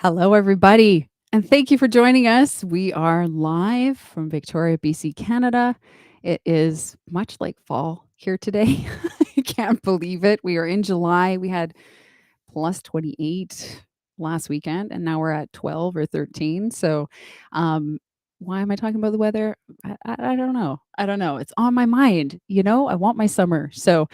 Hello, everybody, and thank you for joining us. We are live from Victoria, BC, Canada. It is much like fall here today. I can't believe it. We are in July. We had plus 28 last weekend, and now we're at 12 or 13. So, why am I talking about the weather? I don't know. I don't know. It's on my mind. I want my summer. So,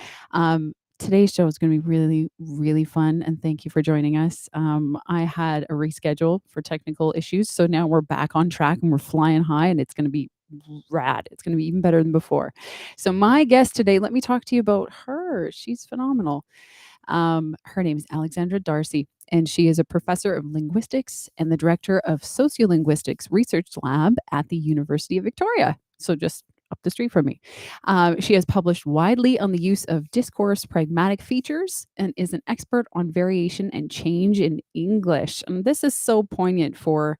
today's show is going to be really, really fun. And thank you for joining us. I had a reschedule for technical issues. So now we're back on track and we're flying high, and it's going to be rad. It's going to be even better than before. So, my guest today, let me talk to you about her. She's phenomenal. Her name is Alexandra D'Arcy, and she is a professor of linguistics and the director of Sociolinguistics Research Lab at the University of Victoria. So just up the street from me. She has published widely on the use of discourse-pragmatic features and is an expert on variation and change in English. And this is so poignant for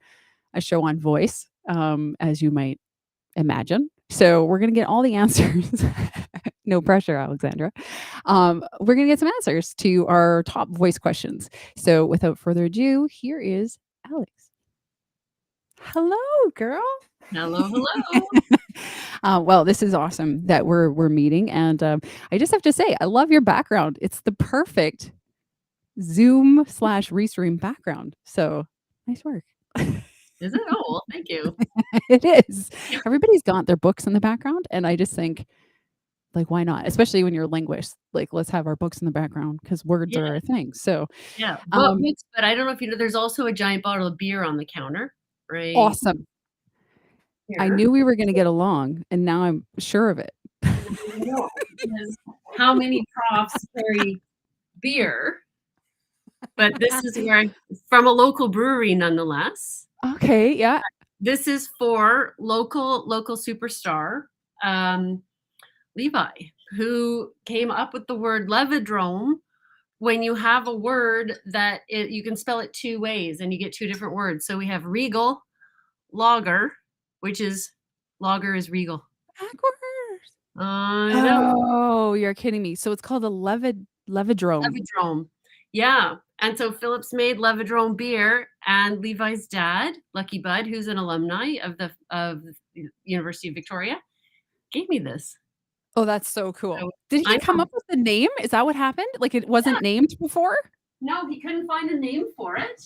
a show on voice, as you might imagine. So we're going to get all the answers. No pressure, Alexandra. We're going to get some answers to our top voice questions. So without further ado, here is Alex. Hello, girl. Hello, hello. Well, this is awesome that we're meeting, and I just have to say, I love your background. It's the perfect Zoom/Restream background. So nice work. Is it? Oh, well, thank you. It is. Everybody's got their books in the background, and I just think, like, why not? Especially when you're a linguist. Like, let's have our books in the background because words are a thing. So, Yeah, books, but I don't know if you know, there's also a giant bottle of beer on the counter, right? Awesome. Here. I knew we were going to get along, and now I'm sure of it. No, because how many profs carry beer? But this is from a local brewery, nonetheless. Okay, yeah. This is for local superstar, Levi, who came up with the word Levidrome. When you have a word that you can spell it two ways and you get two different words. So we have regal, lager, which is lager is regal. Backwards. I know. Oh, you're kidding me. So it's called a Levidrome. Levidrome. Yeah. And so Philip's made Levidrome beer, and Levi's dad, Lucky Bud, who's an alumni of the University of Victoria, gave me this. Oh, that's so cool. So Did he come up with the name? Is that what happened? Like, it wasn't named before? No, he couldn't find a name for it.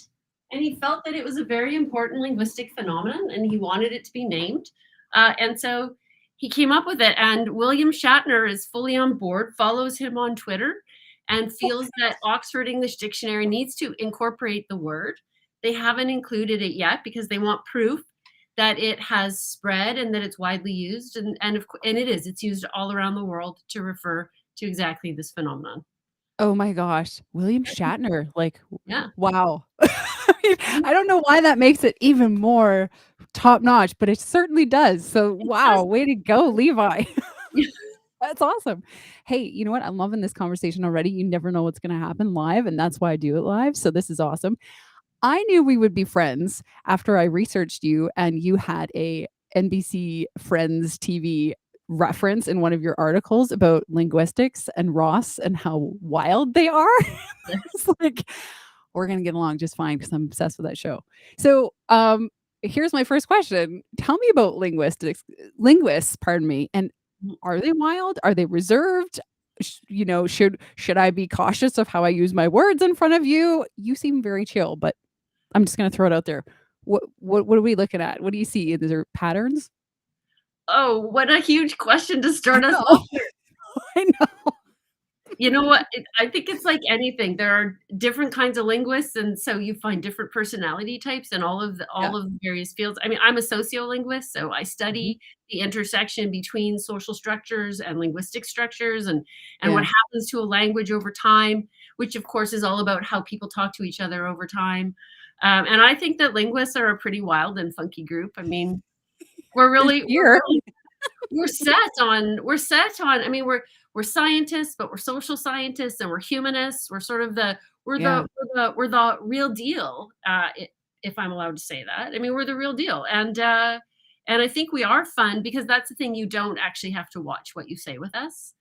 And he felt that it was a very important linguistic phenomenon, and he wanted it to be named. And so he came up with it. And William Shatner is fully on board, follows him on Twitter, and feels that Oxford English Dictionary needs to incorporate the word. They haven't included it yet because they want proof that it has spread and that it's widely used. And it is. It's used all around the world to refer to exactly this phenomenon. Oh my gosh. William Shatner. Like, yeah. Wow. I don't know why that makes it even more top notch, but it certainly does. So, wow. Way to go, Levi. That's awesome. Hey, you know what? I'm loving this conversation already. You never know what's going to happen live, and that's why I do it live. So this is awesome. I knew we would be friends after I researched you, and you had a NBC Friends TV reference in one of your articles about linguistics and Ross and how wild they are. It's like, we're going to get along just fine because I'm obsessed with that show. So, here's my first question. Tell me about linguists, pardon me, and are they wild? Are they reserved? Should I be cautious of how I use my words in front of you? You seem very chill, but I'm just going to throw it out there. What are we looking at? What do you see? Is there patterns? Oh, what a huge question to start us off with. I know. You know what? I think it's like anything. There are different kinds of linguists, and so you find different personality types in all of the various fields. I mean, I'm a sociolinguist, so I study the intersection between social structures and linguistic structures, and what happens to a language over time, which of course is all about how people talk to each other over time. And I think that linguists are a pretty wild and funky group. I mean, we're set on. I mean, we're scientists, but we're social scientists and we're humanists. We're sort of the real deal. If I'm allowed to say that. I mean, we're the real deal. And I think we are fun because that's the thing. You don't actually have to watch what you say with us.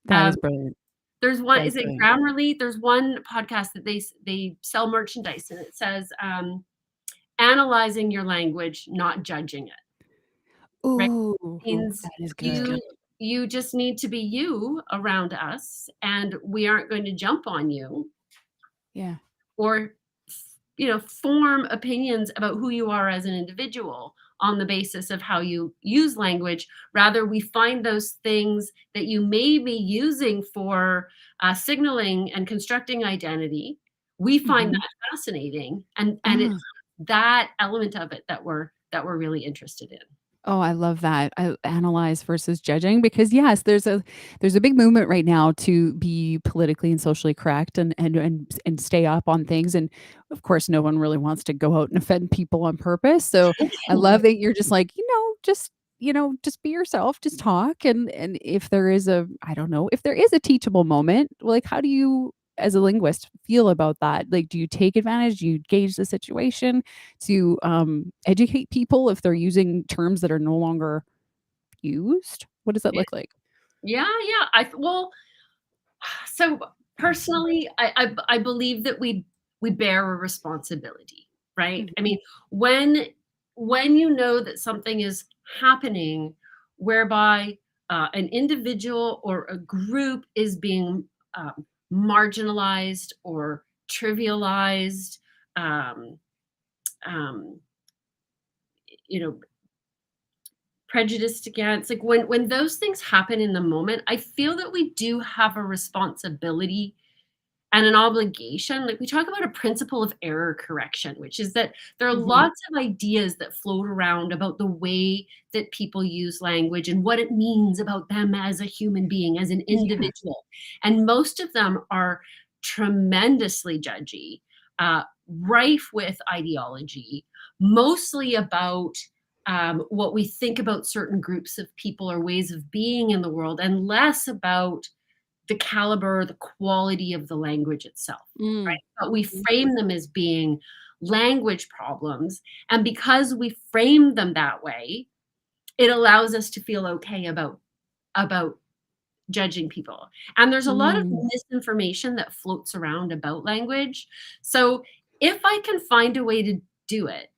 That is brilliant. There's one, is it Grammarly? There's one podcast that they sell merchandise, and it says, analyzing your language, not judging it, right? Ooh, Means that is good. you just need to be you around us, and we aren't going to jump on you Yeah. or form opinions about who you are as an individual on the basis of how you use language. Rather, we find those things that you may be using for signaling and constructing identity. We find Mhm. that fascinating, and it's Ah. that element of it that we're really interested in. Oh, I love that. I analyze versus judging because yes, there's a big movement right now to be politically and socially correct and stay up on things. And of course, no one really wants to go out and offend people on purpose. So I love that you're just like, just be yourself, just talk. And if there is a, I don't know, if there is a teachable moment, like how do you as a linguist feel about that? Like, do you take advantage? Do you gauge the situation? To educate people if they're using terms that are no longer used? What does that look like? Yeah, yeah. Well, so personally, I believe that we bear a responsibility, right? I Mhm, mean, when when you know that something is happening whereby an individual or a group is being marginalized or trivialized, um, um, you know, prejudiced against, like when those things happen in the moment, I feel that we do have a responsibility and an obligation. Like we talk about a principle of error correction, which is that there are mhm. lots of ideas that float around about the way that people use language and what it means about them as a human being, as an Yeah. individual. And most of them are tremendously judgy, rife with ideology, mostly about what we think about certain groups of people or ways of being in the world, and less about the caliber, the quality of the language itself, Mm. right? But we Mhm. frame them as being language problems. And because we frame them that way, it allows us to feel okay about judging people. And there's a lot of Mm. misinformation that floats around about language. So if I can find a way to do it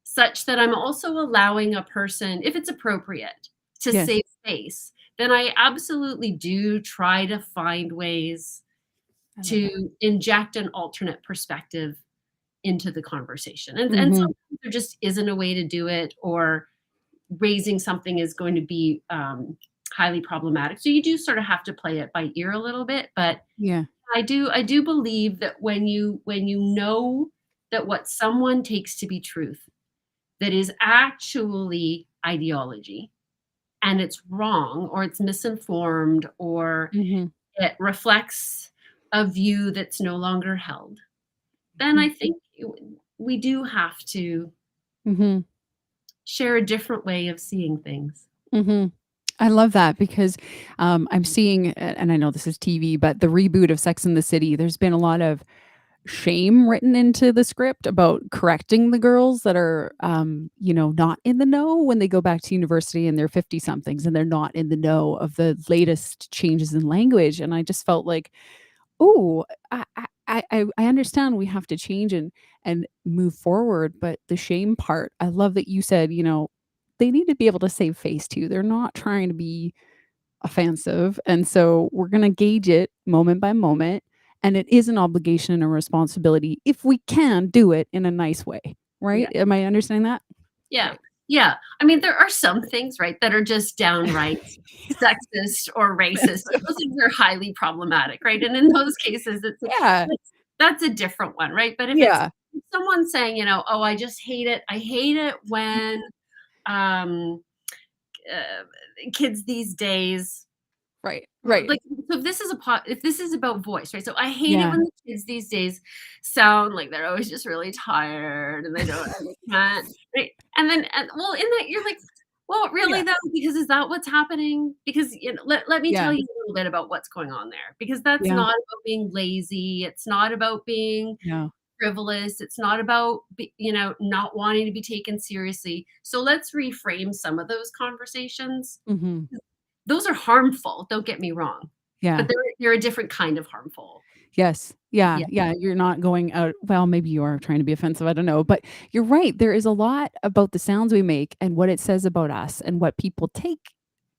such that I'm also allowing a person, if it's appropriate, to Yes. save space, then I absolutely do try to find ways I love that. to inject an alternate perspective into the conversation. And Mhm. sometimes there just isn't a way to do it, or raising something is going to be highly problematic. So you do sort of have to play it by ear a little bit. But Yeah. I do believe that when you know that what someone takes to be truth that is actually ideology, and it's wrong or it's misinformed or Mhm. it reflects a view that's no longer held, then Mhm. I think we do have to Mhm. share a different way of seeing things. Mhm. I love that because, I'm seeing and I know this is TV, but the reboot of Sex and the City, there's been a lot of shame written into the script about correcting the girls that are, not in the know when they go back to university and they're 50 somethings and they're not in the know of the latest changes in language. And I just felt like, oh, I understand we have to change and move forward, but the shame part, I love that you said, they need to be able to save face too. They're not trying to be offensive. And so we're going to gauge it moment by moment. And it is an obligation and a responsibility if we can do it in a nice way. Right? Yeah. Am I understanding that? Yeah. Great. Yeah. I mean, there are some things, right, that are just downright sexist or racist. Offensive. Those things are highly problematic, right? And in those cases, Yeah. that's a different one, right? But if it's Yeah. someone saying, "Oh, I just hate it. I hate it when um, uh, kids these days." Right. Right. Like, so if this is about voice, right? So I hate it Yeah. when the kids these days sound like they're always just really tired and they can't, right? Well, in that you're like, well, really Yeah. though, because is that what's happening? Because let me tell Yeah. you a little bit about what's going on there. Because that's Yeah. not about being lazy. It's not about being No. frivolous. It's not about not wanting to be taken seriously. So let's reframe some of those conversations. Mhm. Those are harmful, don't get me wrong, Yeah. but they're a different kind of harmful. Yes. Yeah, Yeah. yeah, you're not going out well, maybe you are trying to be offensive, I don't know, but you're right, there is a lot about the sounds we make and what it says about us and what people take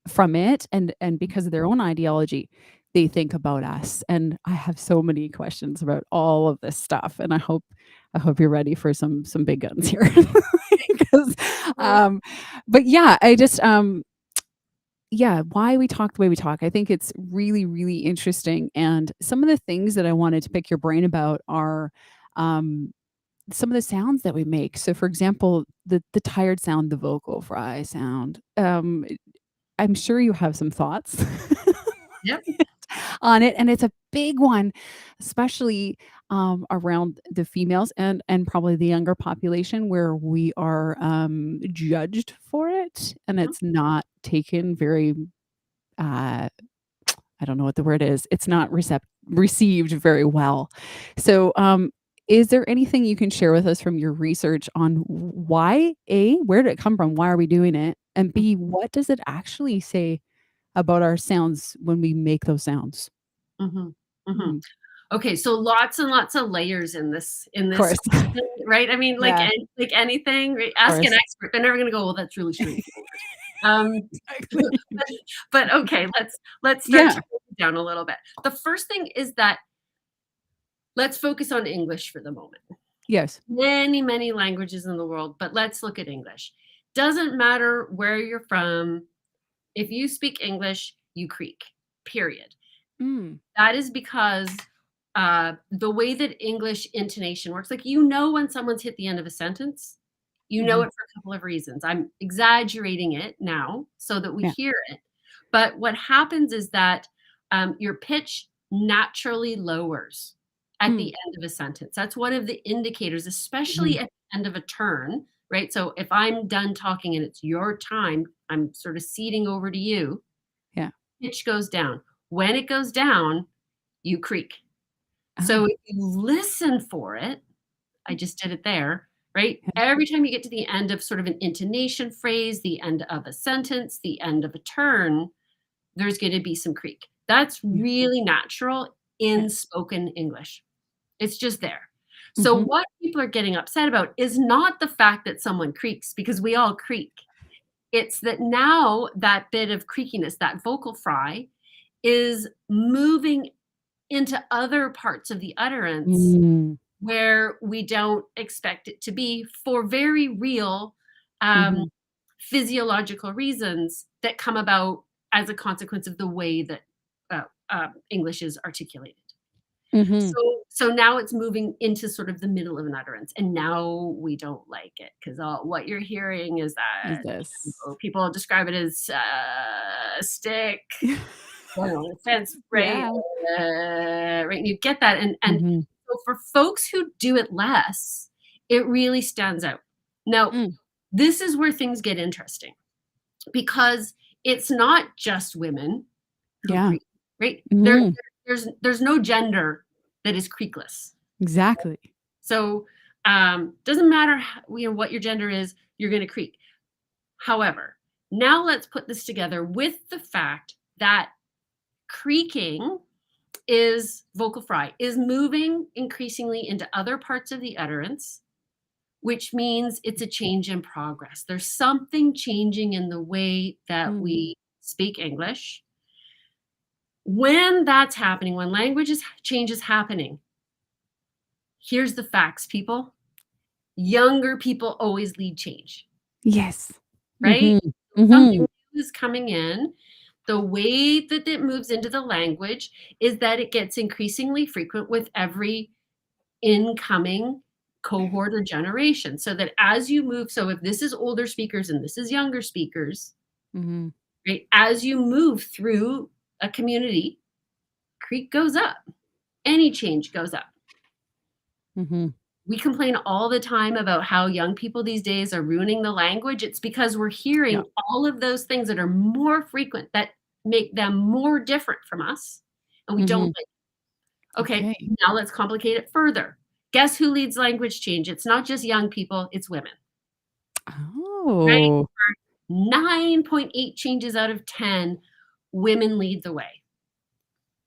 from it and because of their own ideology, they think about us, and I have so many questions about all of this stuff, and I hope you're ready for some big guns here. 'Cause, Well, but yeah, I just, yeah, why we talk the way we talk. I think it's really, really interesting. And some of the things that I wanted to pick your brain about are um, some of the sounds that we make. So, for example, the tired sound, the vocal fry sound. I'm sure you have some thoughts yep. on it, and it's a big one, especially around the females and probably the younger population where we are judged for it, and Mhm. it's not taken very uh, I don't know what the word is. It's not received very well. So, is there anything you can share with us from your research on why A, where did it come from? Why are we doing it? And B, what does it actually say about our sounds when we make those sounds? Mhm. Mhm. Mhm. Okay, so lots and lots of layers in Of this course. question, right? I mean, like Yeah, like anything, right? of Ask an course. expert. They're never gonna go, "Well, that's really straightforward." Um, Exactly. but okay, let's start Yeah. to break it down a little bit. The first thing is that let's focus on English for the moment. Yes. Many, many languages in the world, but let's look at English. Doesn't matter where you're from, if you speak English, you creak, period. Mm. That is because the way that English intonation works, like you know when someone's hit the end of a sentence, you know Mhm. it for a couple of reasons. I'm exaggerating it now so that we Yeah. hear it. But what happens is that your pitch naturally lowers at the Mm. end of a sentence. That's one of the indicators, especially Mhm. at the end of a turn, right? So if I'm done talking and it's your time, I'm sort of ceding over to you, Yeah. pitch goes down. When it goes down, you creak. So Oh. if you listen for it, I just did it there, right? Yeah. Every time you get to the end of sort of an intonation phrase, the end of a sentence, the end of a turn, there's going to be some creak. That's Yeah. really natural Yeah. in spoken English. It's just there. So Mhm. what people are getting upset about is not the fact that someone creaks because we all creak. It's that now that bit of creakiness, that vocal fry, is moving into other parts of the utterance Mm. where we don't expect it to be for very real um, Mhm. physiological reasons that come about as a consequence of the way that English is articulated. Mhm. So now it's moving into sort of the middle of an utterance, and now we don't like it because what you're hearing is Is that this people describe it as stick, well, offense, right? Yeah. Right, and you get that, and Mhm. so for folks who do it less, it really stands out. Now, Mm. this is where things get interesting because it's not just women who Yeah. creak, right? Mhm. There's no gender that is creakless. Exactly. So, doesn't matter what your gender is, you're gonna creak. However, now let's put this together with the fact that creaking is vocal fry, is moving increasingly into other parts of the utterance, which means it's a change in progress. There's something changing in the way that Mm. we speak English. When that's happening, when change is happening, here's the facts, people. Younger people always lead change, Yes. right? Mhm. Something Mhm. new is coming in. The way that it moves into the language is that it gets increasingly frequent with every incoming cohort or generation. So that as you move, so if this is older speakers and this is younger speakers, Mhm. right? As you move through a community, creek goes up. Any change goes up. Mhm. We complain all the time about how young people these days are ruining the language. It's because we're Yeah. hearing all of those things that are more frequent that make them more different from us, and we don't Mhm. like it. Okay, Okay. now let's complicate it further. Guess who leads language change? It's not just young people, it's women, right? Oh. 9.8 changes out of 10, women lead the way.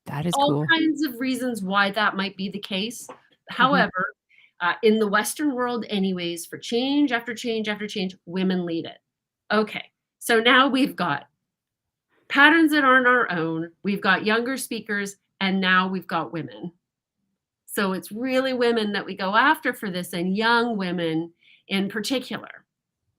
That is All cool. kinds of reasons why that might be the case. Mhm. However, in the Western world anyways, for change after change after change, women lead it. Okay, so now we've got patterns that aren't our own, we've got younger speakers, and now we've got women. So it's really women that we go after for this, and young women in particular.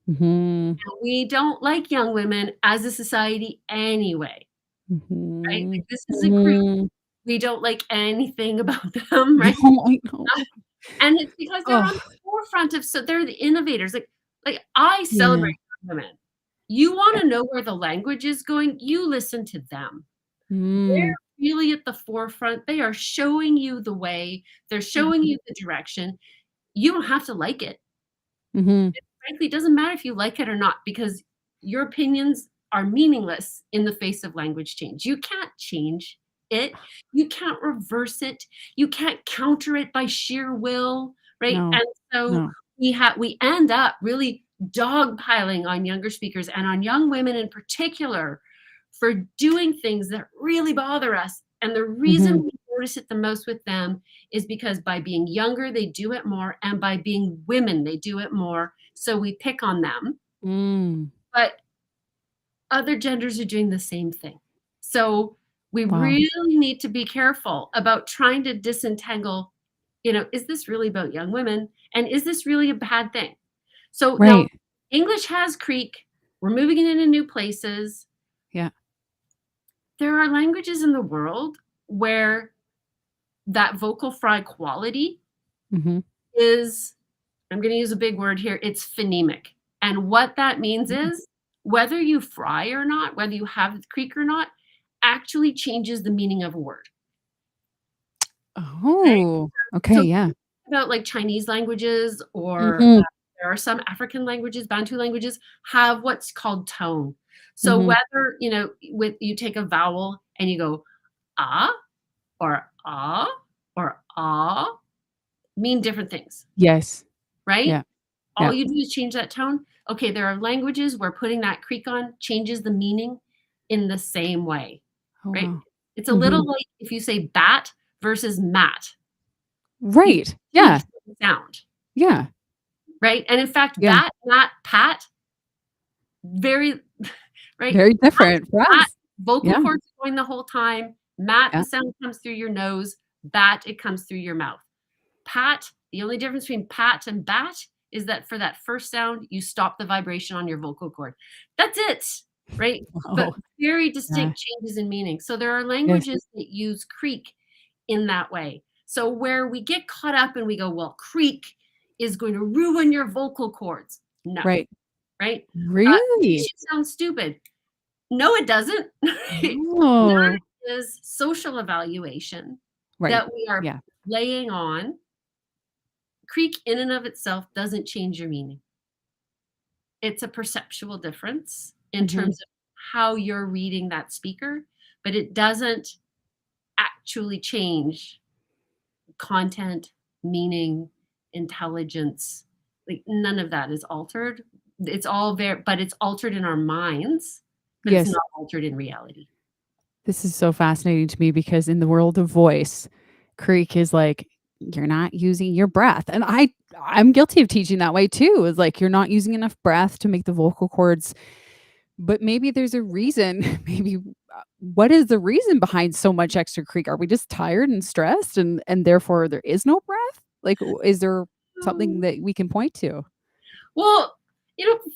Mhm. We don't like young women as a society anyway, right? Mhm. Like, this is a group Mhm. we don't like anything about them, right? No, I know. And it's because they're on the Oh, forefront of, so they're the innovators. Like I yeah. celebrate women. You Yeah. wanna know where the language is going, you listen to them. They're Mm. really at the forefront. They are showing you the way. They're showing Mhm. you the direction. You don't have to like it. Mhm. Frankly, it doesn't matter if you like it or not, because your opinions are meaningless in the face of language change. You can't change it. You can't reverse it. You can't counter it by sheer will, right? No. And so No. we end up really dogpiling on younger speakers and on young women in particular for doing things that really bother us. And the reason Mhm. we notice it the most with them is because by being younger, they do it more, and by being women, they do it more. So we pick on them, Mm. but other genders are doing the same thing. So we Wow. really need to be careful about trying to disentangle, is this really about young women? And is this really a bad thing? So now Right. English has creak. We're moving it into new places. Yeah. There are languages in the world where that vocal fry quality Mhm. is, I'm going to use a big word here, it's phonemic. And what that means Mm. is whether you fry or not, whether you have the creak or not, actually changes the meaning of a word. Right? Oh, okay, So yeah. think about like Chinese languages, or Mhm. there are some African languages, Bantu languages have what's called tone. So Mhm. whether, with you take a vowel and you go ah or ah mean different things, Yes. right? Yeah. All Yeah. you do is change that tone. Okay, there are languages where putting that creak on changes the meaning in the same way, Oh, right? wow. It's a little Mhm. like if you say bat versus mat, you Right. Yeah. change the sound, Yeah. right? And in fact, Yeah. bat, mat, pat, very, right? Very different for Mat, us. vocal Yeah. cords going the whole time. Mat, Yeah. the sound comes through your nose. Bat, it comes through your mouth. Pat, the only difference between pat and bat is that for that first sound, you stop the vibration on your vocal cord. That's it, right? But Oh, very yeah. distinct changes in meaning. So there are Yes. languages that use creak in that way. So where we get caught up and we go, well, creak is going to ruin your vocal cords. No, Right. right? Makes Really? you sound stupid. No, it doesn't. That Oh. is social evaluation Right. that we are Yeah. laying on. Creek in and of itself doesn't change your meaning. It's a perceptual difference in Mhm. terms of how you're reading that speaker, but it doesn't actually change content, meaning, intelligence. Like none of that is altered. It's all there, but it's altered in our minds, but it's Yes. not altered in reality. This is so fascinating to me because in the world of voice, creak is like, you're not using your breath, and I'm guilty of teaching that way too. It's like you're not using enough breath to make the vocal cords, but maybe there's a reason. Maybe what is the reason behind so much extra creak? Are we just tired and stressed and therefore there is no breath? Like, is there something Um, that we can point to? Well,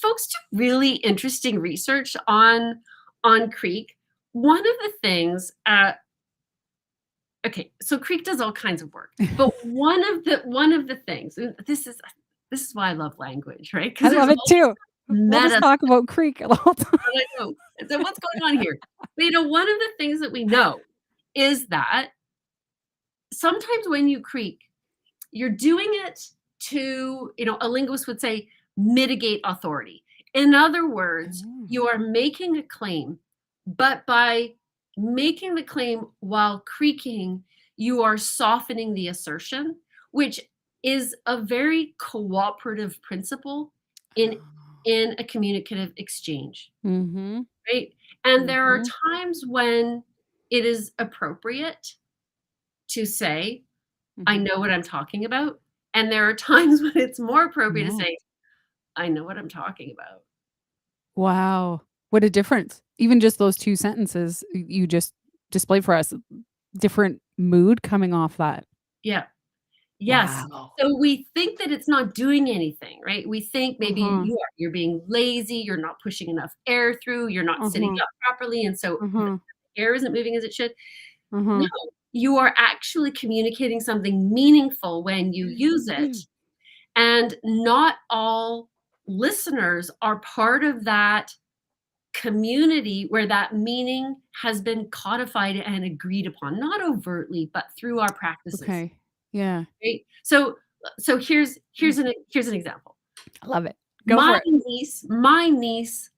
folks do really interesting research on creak. One of the things, okay, so creak does all kinds of work, but one of the things, and this is why I love language, right? I Because there's love all it too. We'll just meta talk about creak the whole time. stuff I know. So what's going on here? But one of the things that we know is that sometimes when you creak, you're doing it to, a linguist would say, mitigate authority. In other words, Oh. you are making a claim, but by making the claim while creaking, you are softening the assertion, which is a very cooperative principle in in a communicative exchange, Mhm. right? And there are Mhm. times when it is appropriate to say, I Mhm. know what I'm talking about. And there are times when it's more appropriate to No. say, I know what I'm talking about. Wow. What a difference. Even just those 2 sentences you just displayed for us, different mood coming off that. Yeah. Yes. Wow. So we think that it's not doing anything, right? We think maybe Uh-huh. you're being lazy, you're not pushing enough air through, you're not sitting Uh-huh. up properly, and so the Uh-huh. air isn't moving as it should. No, Uh-huh. you are actually communicating something meaningful when you use it. And not all listeners are part of that community where that meaning has been codified and agreed upon, not overtly, but through our practices, Okay. Yeah. right? So Mm. here's an example. I love it. Go My for it. niece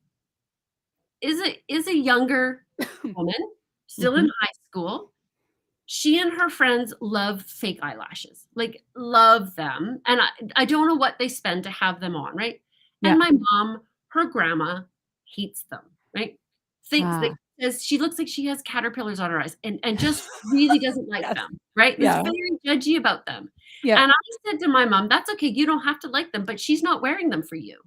is a younger woman, still in Mhm. high school. She and her friends love fake eyelashes, like love them. And I don't know what they spend to have them on, right? Yeah. And my mom, her grandma, hates them, right? Thinks that Ah. says she looks like she has caterpillars on her eyes and just really doesn't like Yes. them, right? Is Yeah. very judgy about them. Yeah. And I said to my mom, that's okay. You don't have to like them, but she's not wearing them for you.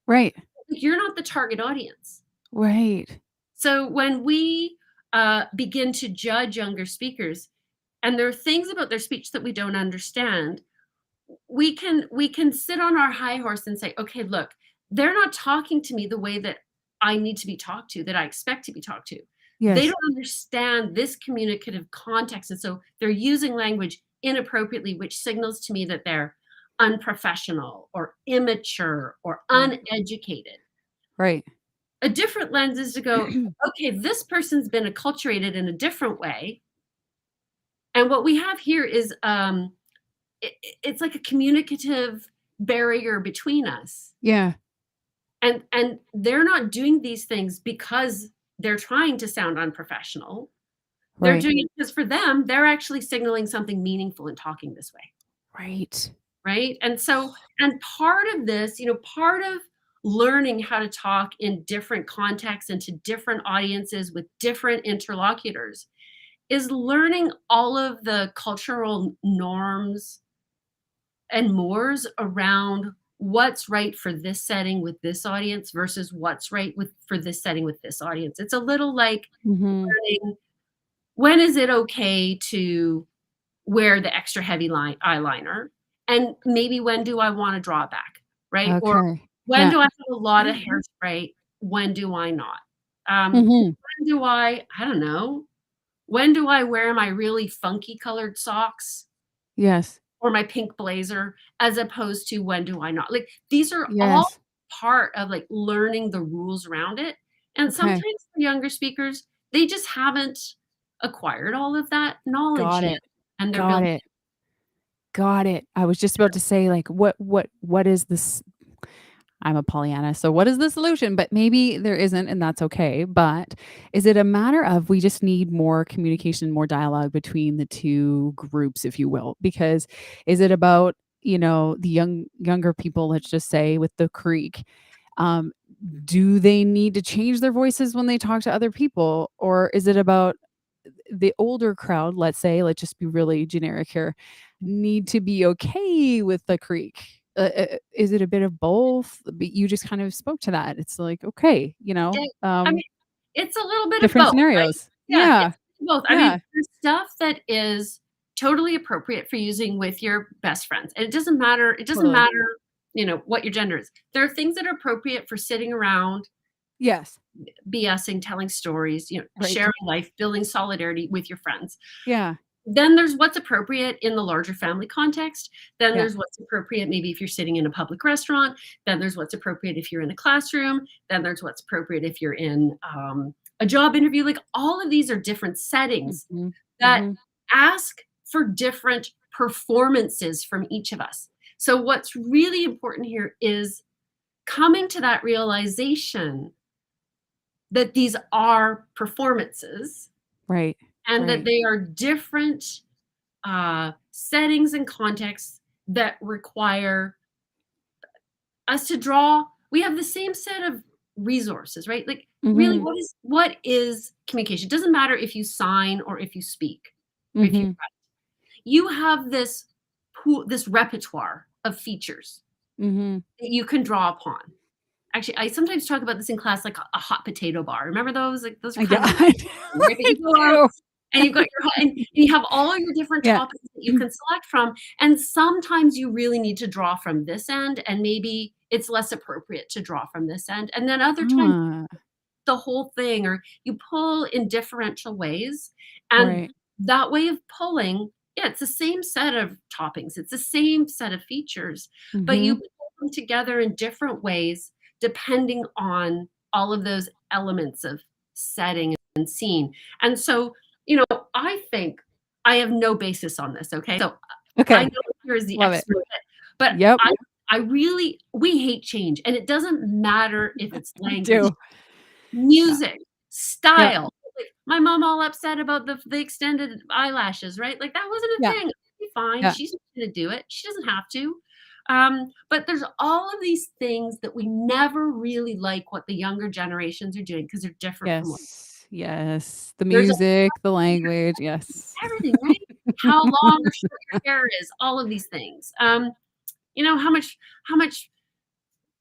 Right. Like, you're not the target audience. Right. So when we begin to judge younger speakers, and there are things about their speech that we don't understand, we can sit on our high horse and say, okay, look, they're not talking to me the way that I need to be talked to, that I expect to be talked to. They Yes. don't understand this communicative context, and so they're using language inappropriately, which signals to me that they're unprofessional or immature or Mm. uneducated. Right. A different lens is to go, okay, this person's been acculturated in a different way. And what we have here is it's like a communicative barrier between us. Yeah. And they're not doing these things because they're trying to sound unprofessional. They're Right. doing it because for them, they're actually signaling something meaningful in talking this way. Right. Right. And part of this, part of learning how to talk in different contexts and to different audiences with different interlocutors is learning all of the cultural norms and mores around what's right for this setting with this audience versus what's right for this setting with this audience. It's a little like Mhm. learning, when is it okay to wear the extra heavy eyeliner, and maybe when do I want to draw it back, right? Or Okay. when Yeah. do I have a lot of hairspray? When do I not? Mhm. When do I don't know, when do I wear my really funky colored socks Yes. or my pink blazer, as opposed to when do I not? Like, these are all Yes. part of like learning the rules around it. And Okay. sometimes for younger speakers, they just haven't acquired all of that knowledge Got yet. it. And they're Got building. it. Got it. I was just about to say, like, what is this? I'm a Pollyanna, so what is the solution? But maybe there isn't, and that's okay. But is it a matter of we just need more communication, more dialogue between the 2 groups, if you will? Because is it about, the younger people, let's just say, with the creek, um, do they need to change their voices when they talk to other people? Or is it about the older crowd, let's just be really generic here, need to be okay with the creek? Is it a bit of both? But you just kind of spoke to that. It's like, okay, I mean, it's a little bit of different both, right? scenarios. Yeah, Yeah. it's both. I mean, Yeah. there's stuff that is totally appropriate for using with your best friends. And it doesn't matter, Totally. what your gender is. There are things that are appropriate for sitting around, Yes. BSing, telling stories, Right. sharing life, building solidarity with your friends. Yeah. Then there's what's appropriate in the larger family context. Then Yeah. there's what's appropriate maybe if you're sitting in a public restaurant. Then there's what's appropriate if you're in a classroom. Then there's what's appropriate if you're in a job interview. Like, all of these are different settings Mhm. that Mhm. ask for different performances from each of us. So what's really important here is coming to that realization that these are performances Right. and that Right. they are different settings and contexts that require us to draw. We have the same set of resources, right? Like really, Mhm. what is communication? It doesn't matter if you sign or if you speak, or if you Mhm. write. You have this this repertoire of features Mhm. that you can draw upon. Actually, I sometimes talk about this in class like a hot potato bar. Remember those? Like those are Yeah, kind of I right? But I you go out do. and you've got and you have all your different Yeah. topics that you can select from. And sometimes you really need to draw from this end, and maybe it's less appropriate to draw from this end. And then other times Ah, the whole thing, or you pull in differential ways. And right. that way of pulling, yeah, it's the same set of toppings, it's the same set of features, but you Mhm. pull them together in different ways depending on all of those elements of setting and scene. And so, I think I have no basis on this, okay? So I Okay. know here is the Love it. expert, but Yep. I really we hate change, and it doesn't matter if it's I language, do. Yeah. music, Yep. style. Like, my mom all upset about the extended eyelashes, right? Like, that wasn't a Yeah. thing. It'll be fine. Yeah. She's not gonna do it. She doesn't have to. But there's all of these things that we never really like what the younger generations are doing because 'cause they're different from what Yes. Yes. The there's a music, the language, yes. everything, right? How long or short your hair is, all of these things. How much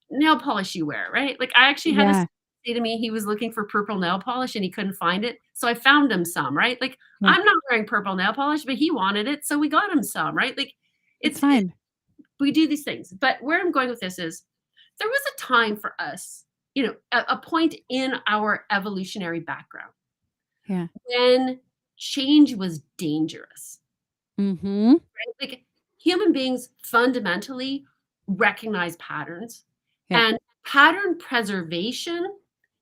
nail polish you wear, right? Like, I actually had a Yeah. student say to me he was looking for purple nail polish and he couldn't find it, so I found him some, right? Like, Yeah. I'm not wearing purple nail polish, but he wanted it, so we got him some, right? Like, It's it fine. we do these things, but where I'm going with this is, there was a time for us, a point in our evolutionary background Yeah. when change was dangerous. Mhm. Right? Like, human beings fundamentally recognize patterns, Yeah. and pattern preservation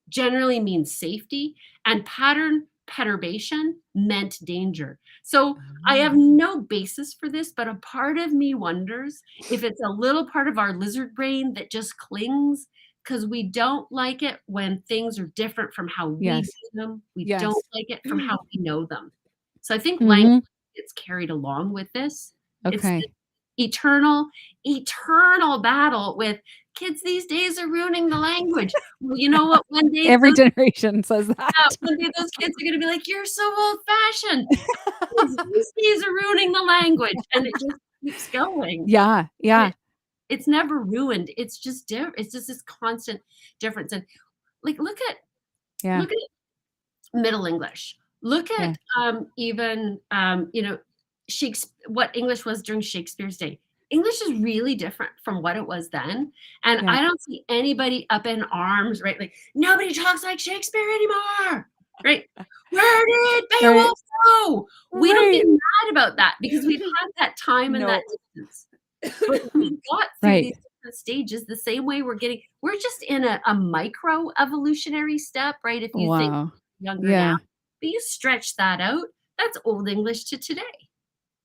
generally means safety, and pattern perturbation meant danger. So I have Oh. no basis for this, but a part of me wonders if it's a little part of our lizard brain that just clings because we don't like it when things are different from how we Yes. do them. We don't Yes. like it from how we know them. So I think language Mhm. gets carried along with this. It's the Okay. eternal, eternal battle with kids these days are ruining the language. Well, you know what? Every generation says that. One day those kids are gonna be like, "You're so old-fashioned. Kids these days are ruining the language," and it just keeps going. Yeah. And Yeah. it's never ruined. It's just this constant difference. And, like, Yeah. look at Middle English. Look Yeah. at, even, what English was during Shakespeare's day. English is really different from what it was then, and Yeah. I don't see anybody up in arms, right? Like, "Nobody talks like Shakespeare anymore," right? "Where did Right. Beowulf go?" We don't get Right. mad about that because we've had that time and that No. distance. But we got through Right. these different stages the same way we're just in a micro evolutionary step, right? If you think Wow. younger now, Yeah. but you stretch that out, that's Old English to today.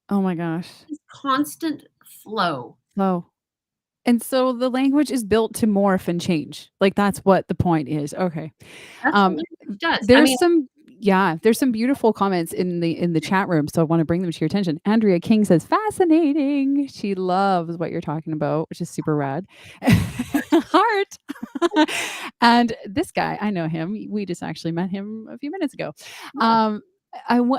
Oh my gosh. This constant flow. Oh. And so the language is built to morph and change. Like, that's what the point is. Okay. That's what Um, language does. I there's mean, some yeah, there's some beautiful comments in the chat room, so I wanna bring them to your attention. Andrea King says, "Fascinating." She loves what you're talking about, which is super rad. Heart. And this guy, I know him. We just actually met him a few minutes ago. oh, Um,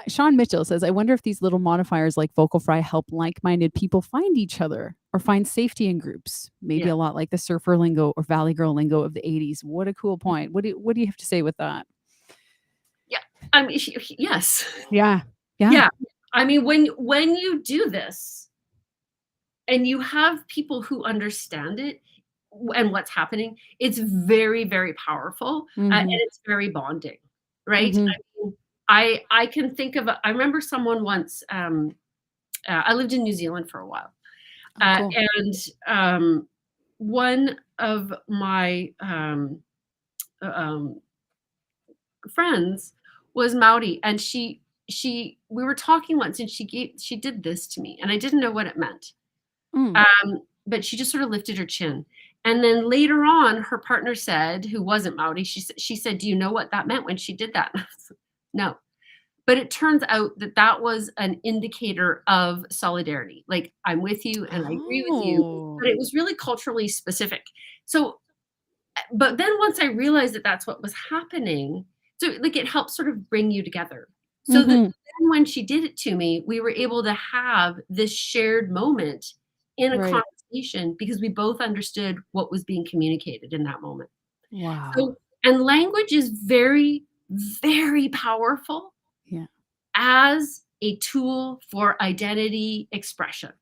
Sean Mitchell says, "I wonder if these little modifiers like vocal fry help like-minded people find each other or find safety in groups. Maybe yeah, a lot like the surfer lingo or valley girl lingo of the '80s." What a cool point. What do you have to say with that? yeah. I mean, yes. Yeah. Yeah. Yeah. I mean, when you do this and you have people who understand it and what's happening, it's very, very powerful, and Mhm. it's very bonding, right? Mhm. I mean, I can think of I remember someone once, I lived in New Zealand for a while, Oh, cool. and, one of my, friends was Maori, and we were talking once, and she did this to me, and I didn't know what it meant. Mm. But she just sort of lifted her chin. And then later on, her partner said, who wasn't Maori, she said, "Do you know what that meant when she did that?" And I was like, "No." But it turns out that that was an indicator of solidarity. Like, I'm with you and I agree with you, Oh. but it was really culturally specific. So But then once I realized that that's what was happening, so like it helps sort of bring you together. So that Mhm. then when she did it to me, we were able to have this shared moment in a Right. conversation because we both understood what was being communicated in that moment. Wow. So, and language is very, very powerful Yeah. as a tool for identity expression,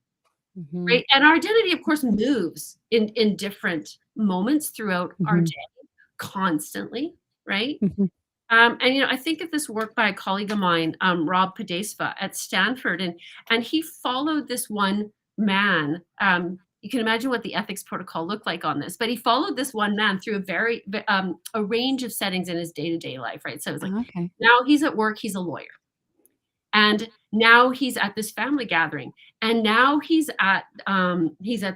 Mhm. right? And our identity, of course, moves in different moments throughout our Mhm. day, constantly, right? Mhm. And I think of this work by a colleague of mine, Rob Podesva at Stanford, and he followed this one man. You can imagine what the ethics protocol looked like on this, but he followed this one man through a range of settings in his day to day life, right? So it was like Okay. now he's at work, he's a lawyer, and now he's at this family gathering, and now he's at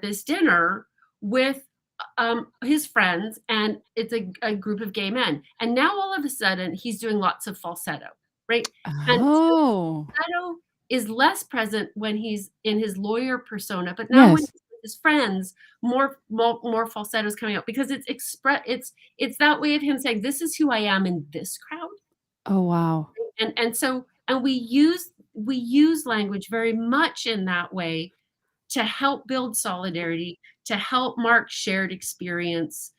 this dinner with his friends, and it's a group of gay men, and now all of a sudden he's doing lots of falsetto, right? And so Oh. falsetto is less present when he's in his lawyer persona, but now when Yes. he's with his friends, more falsetto is coming out because it's that way of him saying, "This is who I am in this crowd." Oh, wow. And we use language very much in that way to help build solidarity, to help mark shared experience,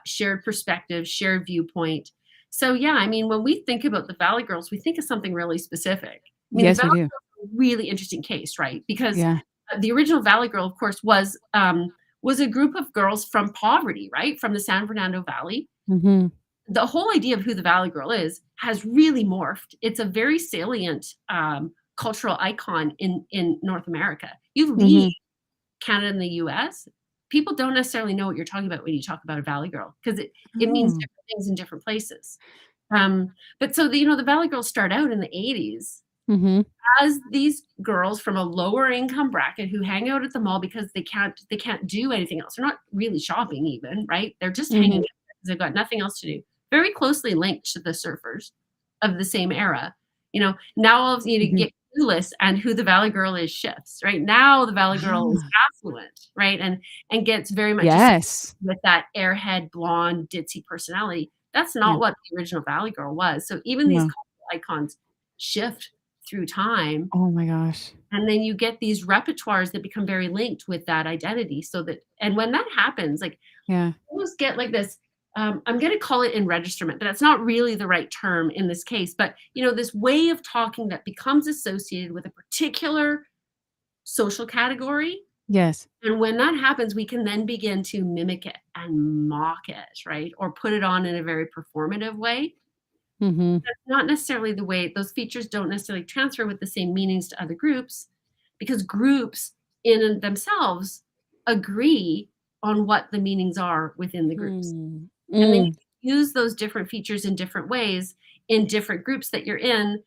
shared perspective, shared viewpoint. So yeah, I mean, when we think about the Valley Girls, we think of something really specific. I mean, the Yes, Valley we do. Girls are a really interesting case, right? Because Yeah. the original Valley Girl, of course, was a group of girls from poverty, right, from the San Fernando Valley. Mhm. The whole idea of who the Valley Girl is has really morphed. It's a very salient cultural icon in North America. You leave Mhm. Canada and the US, people don't necessarily know what you're talking about when you talk about a Valley Girl because it means Oh. different things in different places. But so the Valley Girls start out in the 80s Mhm. as these girls from a lower income bracket who hang out at the mall because they can't do anything else. They're not really shopping even, right? They're just hanging Mhm. out because they've got nothing else to do. Very closely linked to the surfers of the same era. Now all of you to Mhm. get clueless and who the Valley Girl is shifts, right? Now the Valley Girl is Ah. affluent, right? And gets very much associated Yes. with that airhead, blonde, ditzy personality. That's Yeah. not what the original Valley Girl was. So even these No. cultural icons shift through time, Oh my gosh. and then you get these repertoires that become very linked with that identity. And when that happens, like Yeah. you almost get like this. I'm going to call it enregisterment, but that's not really the right term in this case. But this way of talking that becomes associated with a particular social category. Yes. And when that happens, we can then begin to mimic it and mock it, right? Or put it on in a very performative way. Mhm. That's not necessarily the way those features don't necessarily transfer with the same meanings to other groups because groups in and themselves agree on what the meanings are within the groups. Hmm. And then you Mm. can use those different features in different ways in different groups that you're in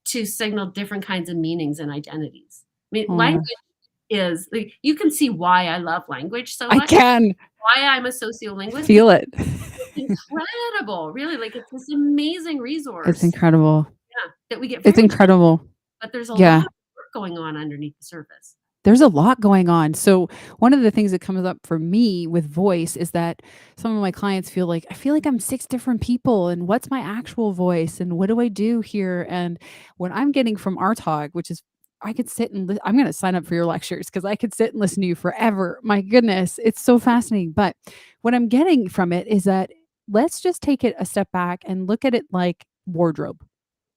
to signal different kinds of meanings and identities. I mean, Oh my language gosh. is like, you can see why I love language so I much, can why I'm a sociolinguist, feel because it. it's incredible, really. Like it's this amazing It's resource, incredible. yeah, that we get It's very, incredible. but there's a lot Yeah. of work going on underneath the surface. There's a lot going on. So one of the things that comes up for me with voice is that some of my clients I feel like I'm 6 different people and what's my actual voice and what do I do here? And what I'm getting from our talk, which is I could sit and I'm going to sign up for your lectures because I could sit and listen to you forever. My goodness, it's so fascinating. But what I'm getting from it is that let's just take it a step back and look at it like wardrobe.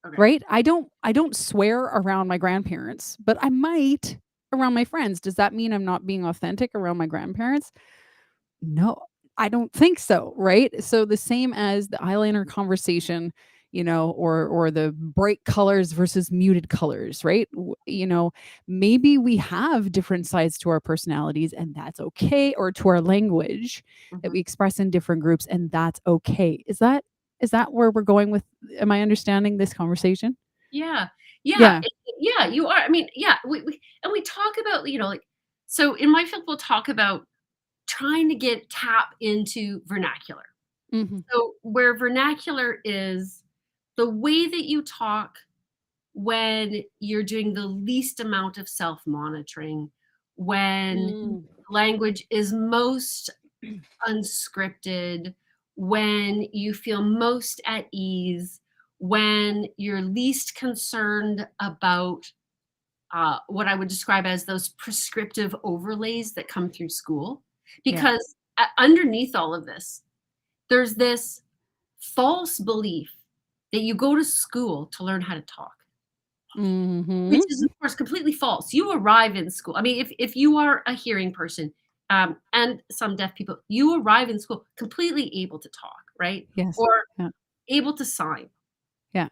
Okay. Right? I don't swear around my grandparents, but I might around my friends. Does that mean I'm not being authentic around my grandparents? No, I don't think so, right? So the same as the eyeliner conversation, or the bright colors versus muted colors, right? Maybe we have different sides to our personalities and that's okay, or to our language that Mhm. we express in different groups and that's okay. Is that where we're going with am I understanding this conversation? Yeah. Yeah. Yeah. Yeah, you are. I mean, yeah, we talk about, like, so in my field, we'll talk about trying to tap into vernacular. Mhm. So where vernacular is the way that you talk when you're doing the least amount of self-monitoring, when Mm. language is most unscripted, when you feel most at ease, when you're least concerned about what I would describe as those prescriptive overlays that come through school. Yeah. Because underneath all of this, there's this false belief that you go to school to learn how to talk, which Mhm. is, of course, completely false. You arrive in school. I mean, if you are a hearing person, and some deaf people, you arrive in school completely able to talk, right? Yes. Or Yeah. able to sign. Yeah.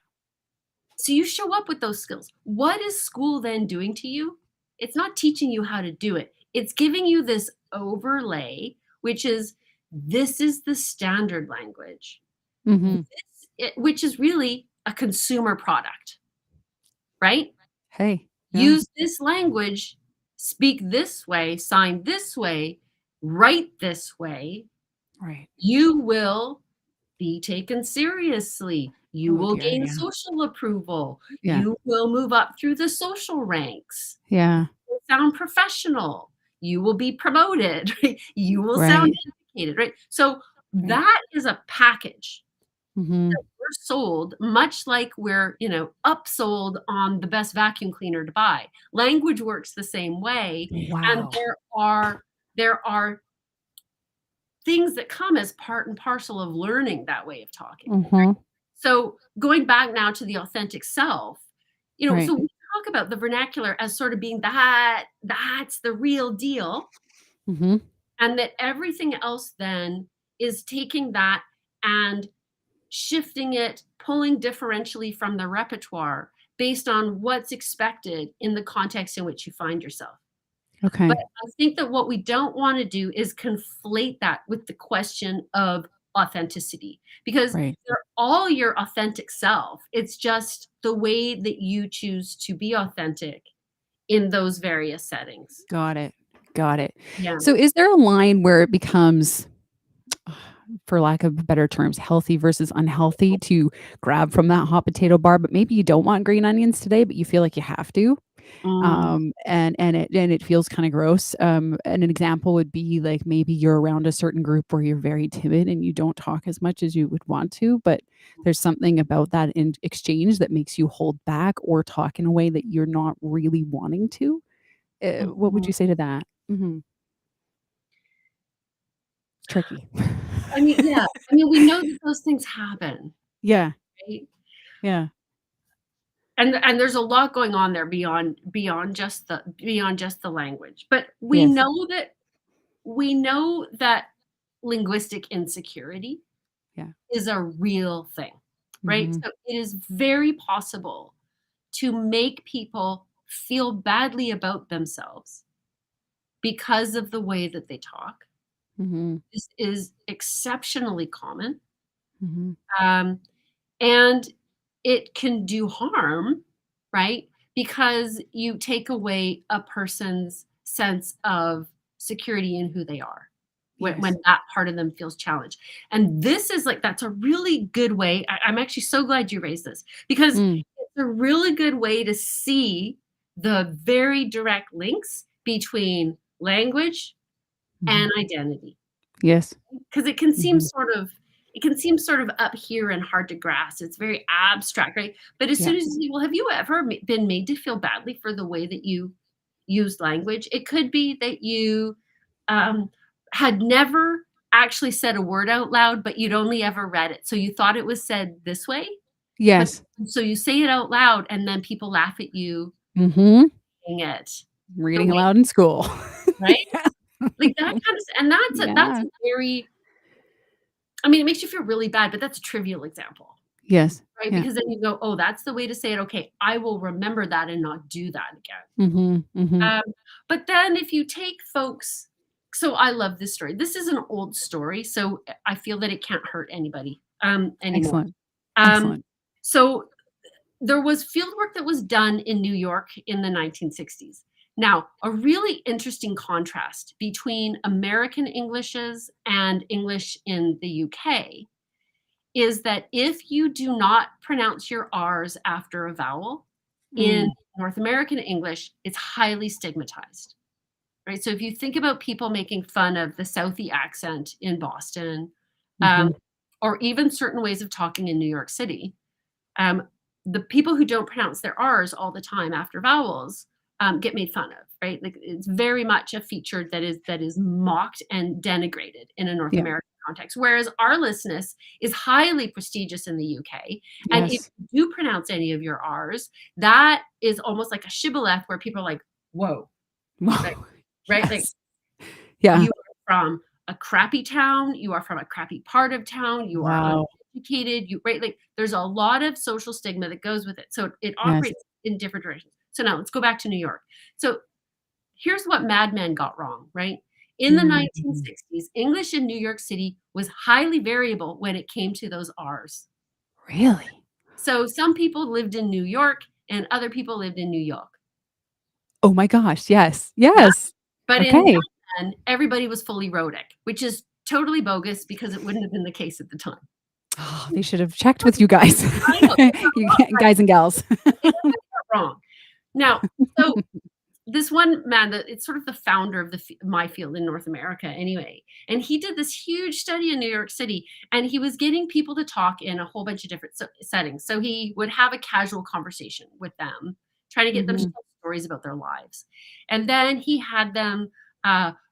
So you show up with those skills. What is school then doing to you? It's not teaching you how to do it. It's giving you this overlay, which is this is the standard language, Mhm. which is really a consumer product, right? Hey. Yeah. Use this language, speak this way, sign this way, write this way. Right. You will be taken seriously. You Oh will dear. gain Yeah. social approval. Yeah. You will move up through the social ranks. Yeah. You will sound professional. You will be promoted. Right? You will sound Right. educated, right? So Right. that is a package Mhm. that we're sold, much like we're, upsold on the best vacuum cleaner to buy. Language works the same way, and Wow. there are things that come as part and parcel of learning that way of talking. Mhm. So going back now to the authentic self, Right. so we talk about the vernacular as sort of being that's the real deal, Mhm. and that everything else then is taking that and shifting it, pulling differentially from the repertoire based on what's expected in the context in which you find yourself. But Okay. I think that what we don't want to do is conflate that with the question of authenticity, because Right. they're all your authentic self. It's just the way that you choose to be authentic in those various settings. Got it. Got it. Yeah. So is there a line where it becomes, for lack of better terms, healthy versus unhealthy to grab from that hot potato bar, but maybe you don't want green onions today, but you feel like you have to? Mm, And it feels kinda gross. And an example would be, like, maybe you're around a certain group where you're very timid and you don't talk as much as you would want to, but there's something about that in exchange that makes you hold back or talk in a way that you're not really wanting to. What would mhm. you say to that? Mhm. Tricky. I mean, yeah. I mean, we know that those things happen, Yeah, right? yeah. And there's a lot going on there beyond just the language. But we Yes. know that linguistic insecurity Yeah. is a real thing, right? Mhm. So it is very possible to make people feel badly about themselves because of the way that they talk. Mhm. This is exceptionally common. Mhm. Um, and it can do harm, right? Because you take away a person's sense of security in who they are when Yes. that part of them feels challenged. And this is like, that's a really good way. I'm actually so glad you raised this, because Mm. it's a really good way to see the very direct links between language Mhm. and identity, Yes. because it can seem Mhm. sort of up here and hard to grasp. It's very abstract, right? But as Yeah. soon as you say, well, have you ever been made to feel badly for the way that you use language? It could be that you um, had never actually said a word out loud, but you'd only ever read it, so you thought it was said this way, but Yes. so you say it out loud and then people laugh at you Mhm. saying it the Reading way, aloud in school. right? Yeah. Like that kind of, and that's Yeah. a very, I mean, it makes you feel really bad, but that's a trivial example, Yes. right? Yeah. Because then you go, "Oh, that's the way to say it. Okay, I will remember that and not do that again." Mhm. Mhm. But then if you take folks, so I love this story. This is an old story, so I feel that it can't hurt anybody, anymore. Excellent. Um, Excellent. so there was field work that was done in New York in the 1960s. Now, a really interesting contrast between American Englishes and English in the UK is that if you do not pronounce your R's after a vowel in Mm. North American English, it's highly stigmatized, right? So if you think about people making fun of the Southie accent in Boston, um, Mhm. or even certain ways of talking in New York City, um, the people who don't pronounce their R's all the time after vowels get made fun of, right? Like it's very much a feature that is mocked and denigrated in a North Yeah. American context. Whereas R-lessness is highly prestigious in the UK, and if Yes. you do pronounce any of your R's, that is almost like a shibboleth where people are like, "Whoa!" Like, Wow. right? Like Yes. Yeah. you are from a crappy town, you are from a crappy part of town, you are Wow. uneducated, you right, like, there's a lot of social stigma that goes with it, so it Yes. operates in different directions. So now let's go back to New York. So here's what Mad Men got wrong, right? In the Mhm. 1960s, English in New York City was highly variable when it came to those R's. Really? So some people lived in New York and other people lived in New York. Oh my gosh, yes. Yeah. Yes. But in Mad Okay. Men, everybody was fully rhotic, which is totally bogus because it wouldn't have been the case at the time. Oh, they should have checked with you guys. I know, they got You a lot right. guys and gals. They got wrong. Now, so this one man that it's sort of the founder of my field in North America anyway, and he did this huge study in New York City, and he was getting people to talk in a whole bunch of different settings. So he would have a casual conversation with them, trying to get them to Mhm. tell stories about their lives. And then he had them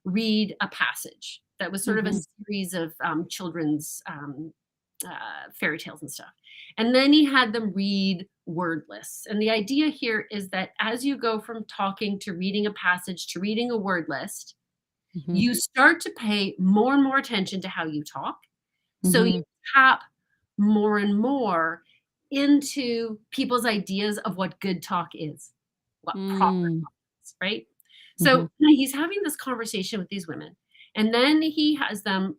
read a passage that was sort of a Mhm. series of children's fairy tales and stuff. And then he had them read word lists. And the idea here is that as you go from talking to reading a passage to reading a word list, Mhm. you start to pay more and more attention to how you talk. So you Mhm. tap more and more into people's ideas of what good talk is, what proper Mm. talk is, right? Mhm. So he's having this conversation with these women, and then he has them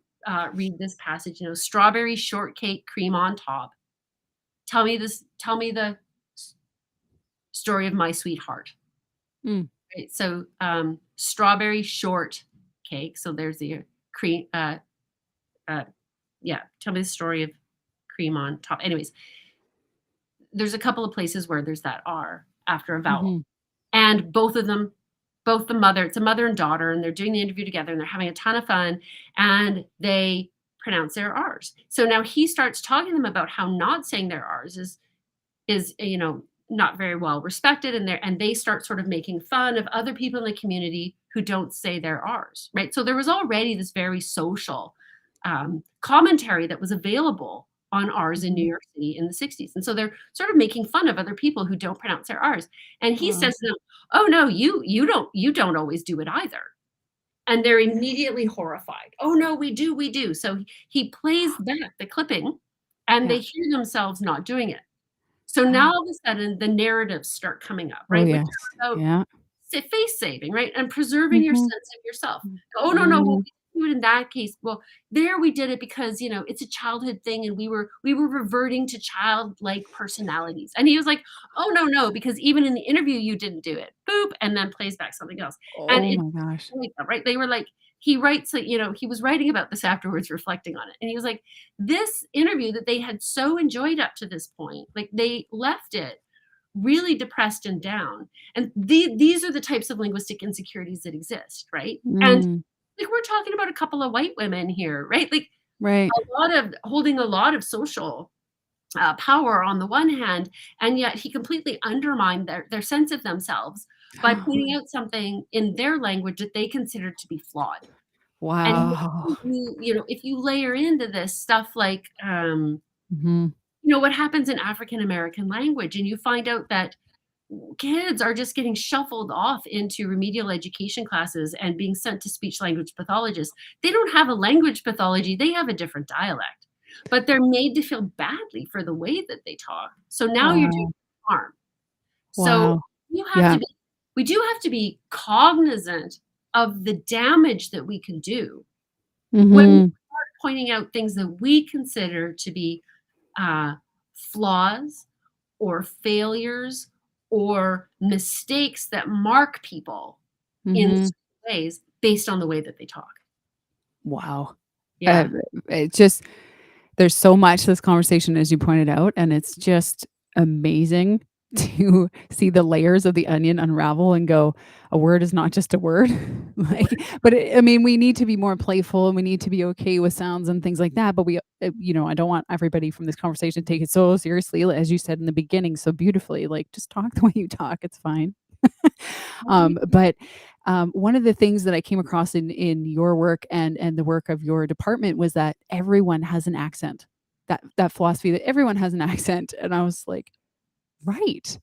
read this passage, strawberry shortcake cream on top. Tell me the story of my sweetheart. Mm. Right? So strawberry short cake. So there's the cream. Uh, yeah. Tell me the story of cream on top. Anyways, there's a couple of places where there's that R after a vowel. Mhm. And both of them, both the mother, it's a mother and daughter, and they're doing the interview together and they're having a ton of fun and they pronounce their R's. So now he starts talking to them about how not saying their R's is not very well respected, and they start sort of making fun of other people in the community who don't say their R's, right? So there was already this very social commentary that was available on R's in New Mhm. York City in the 60s. And so they're sort of making fun of other people who don't pronounce their R's. And he Wow. says to them, "Oh no, you don't always do it either." And they're immediately horrified. "Oh no, we do." So he plays back the clipping and Yeah. they hear themselves not doing it. So now all of a sudden the narratives start coming up, Oh, right? Which yes. are about Yeah. face saving, right? And preserving your Mhm. sense of yourself. Mm. Oh, no, no, well, Mm. we do it in that case. Well, there we did it because, it's a childhood thing and we were reverting to childlike personalities. And he was like, "Oh, no, no, because even in the interview you didn't do it." Boop, and then plays back something else. And Oh it's my gosh. like that, right? They were like, he writes like, he was writing about this afterwards, reflecting on it. And he was like, this interview that they had so enjoyed up to this point, like they left it really depressed and down. And these are the types of linguistic insecurities that exist, right? And Mm. like we're talking about a couple of white women here, right? Like Right. a lot of holding a lot of social power on the one hand, and yet he completely undermined their sense of themselves by pointing out something in their language that they considered to be flawed. And Wow. if you layer into this stuff like Mhm. what happens in African American language, and you find out that kids are just getting shuffled off into remedial education classes and being sent to speech language pathologists. They don't have a language pathology, they have a different dialect, but they're made to feel badly for the way that they talk. So now you're doing Wow. harm. So Wow. you have Yeah. to be we do have to be cognizant of the damage that we can do when we Mhm. start pointing out things that we consider to be uh, flaws or failures or mistakes that mark people in Mhm. certain ways based on the way that they talk. Wow. Uh, Yeah. it just there's so much to this conversation, as you pointed out, and it's just amazing to see the layers of the onion unravel and go, a word is not just a word. Like, but I mean, we need to be more playful and we need to be okay with sounds and things like that. But I don't want everybody from this conversation to take it so seriously, as you said in the beginning so beautifully. Like, just talk the way you talk. It's fine. But one of the things that I came across in your work and the work of your department was that everyone has an accent. That philosophy that everyone has an accent, and I was like, right,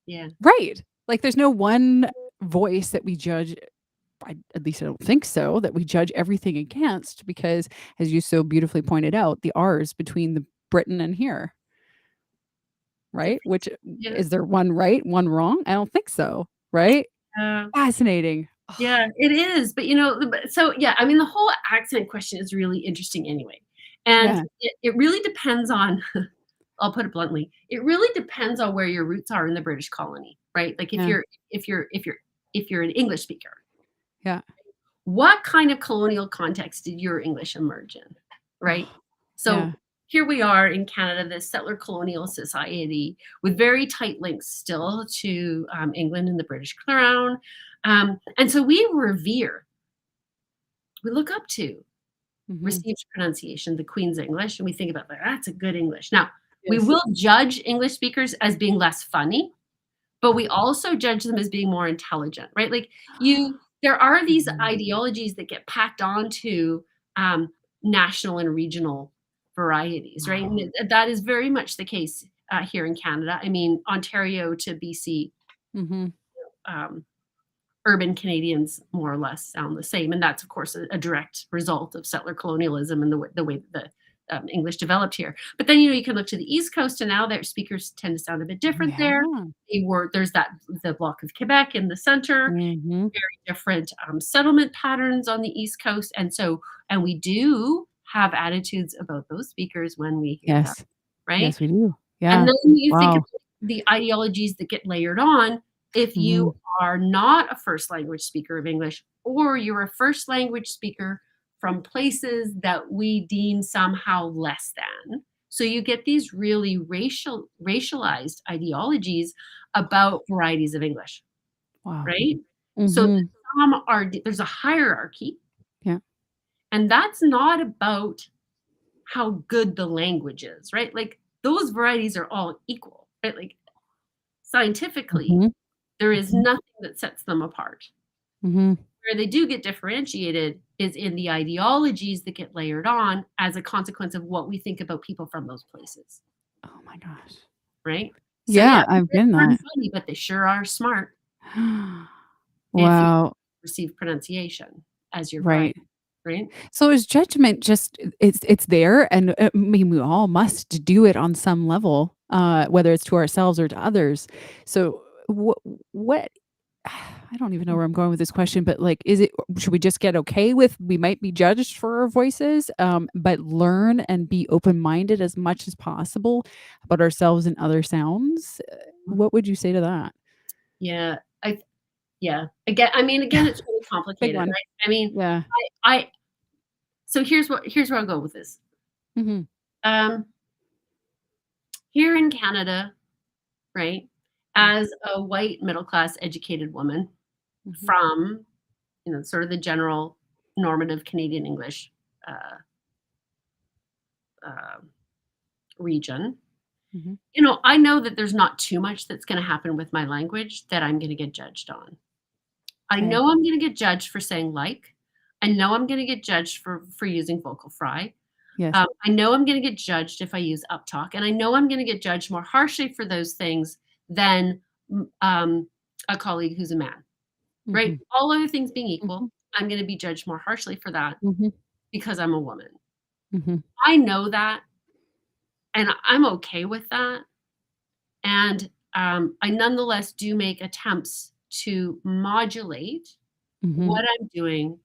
Yeah. right. Like, there's no one voice that we judge. At least I don't think so. That we judge everything against, because, as you so beautifully pointed out, the R's between the Britain and here, right? Different. Which Yeah. is there one right, one wrong? I don't think so. Right? Uh, Fascinating. yeah, it is. But so yeah, I mean, the whole accent question is really interesting anyway. And Yeah. it really depends on, I'll put it bluntly, it really depends on where your roots are in the British colony, right? Like Yeah. if you're an English speaker, Yeah. what kind of colonial context did your English emerge in, right? So Yeah. here we are in Canada, this settler colonial society with very tight links still to England and the British Crown. And so we revere, we look up to Mhm. received pronunciation, the Queen's English, and we think about that. That's a good English. Now, we Yes. will judge English speakers as being less funny, but we also judge them as being more intelligent, right? Like there are these Mhm. ideologies that get packed onto um, national and regional varieties, right? And that is very much the case here in Canada. I mean, Ontario to BC, Mhm. um, urban Canadians more or less sound the same, and that's of course a direct result of settler colonialism and the way that the English developed here. But then you can look to the East Coast, and now their speakers tend to sound a bit different Yeah. there. There's the block of Quebec in the center, Mhm. very different settlement patterns on the East Coast, and we do have attitudes about those speakers when we hear them, Yes. right? Yes, we do. And Yeah. then you think Wow. about the ideologies that get layered on if you Mhm. are not a first language speaker of English, or you're a first language speaker from places that we deem somehow less than. So you get these really racialized ideologies about varieties of English, Wow. right? So Mhm. there's a hierarchy, Yeah. and that's not about how good the language is, right? Like those varieties are all equal, right? Like scientifically, Mhm. there is Mhm. nothing that sets them apart. Mhm. Where they do get differentiated is in the ideologies that get layered on as a consequence of what we think about people from those places, Oh my gosh. right? So yeah, Yeah, I'm they getting aren't that. funny, but they sure are smart if you Wow. receive pronunciation as your variety, Right. right? So is judgment just it's there, and I mean, we all must do it on some level, whether it's to ourselves or to others. So what I don't even know where I'm going with this question, but, like, should we just get okay with we might be judged for our voices, but learn and be open-minded as much as possible about ourselves and other sounds? What would you say to that? Yeah, yeah. Again, it's really Big complicated, one. right? I mean, Yeah. I so here's where I'll go with this. Mhm. Um, Here in Canada, right, Mm. as a white middle class educated woman Mhm. from sort of the general normative Canadian English uh, uh, region, Mhm. I know that there's not too much that's going to happen with my language that I'm going to get judged on. I 'Kay. know I'm going to get judged for saying like. I know I'm going to get judged for using vocal fry. Yes. I know I'm going to get judged if I use uptalk, and I know I'm going to get judged more harshly for those things than a colleague who's a man, right? Mhm. All other things being equal, Mhm. I'm going to be judged more harshly for that Mhm. because I'm a woman. Mhm. I know that, and I'm okay with that. And I nonetheless do make attempts to modulate Mhm. what I'm doing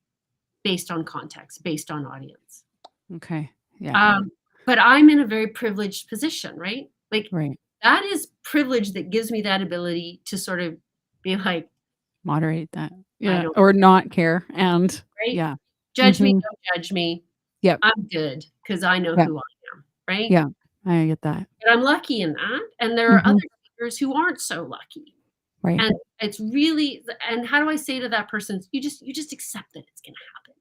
based on context, based on audience. Okay. Yeah. Um, but I'm in a very privileged position, right? Like Right. that is privilege that gives me that ability to sort of be like, Moderate that. I Yeah, don't, or not care, and right? yeah. Judge me, Mhm. don't judge me. Yep. I'm good because I know Yeah. who I am, right? Yeah. I get that. And I'm lucky in that. And there are other Mhm. speakers who aren't so lucky. Right. And it's really, and how do I say to that person, you just accept that it's going to happen,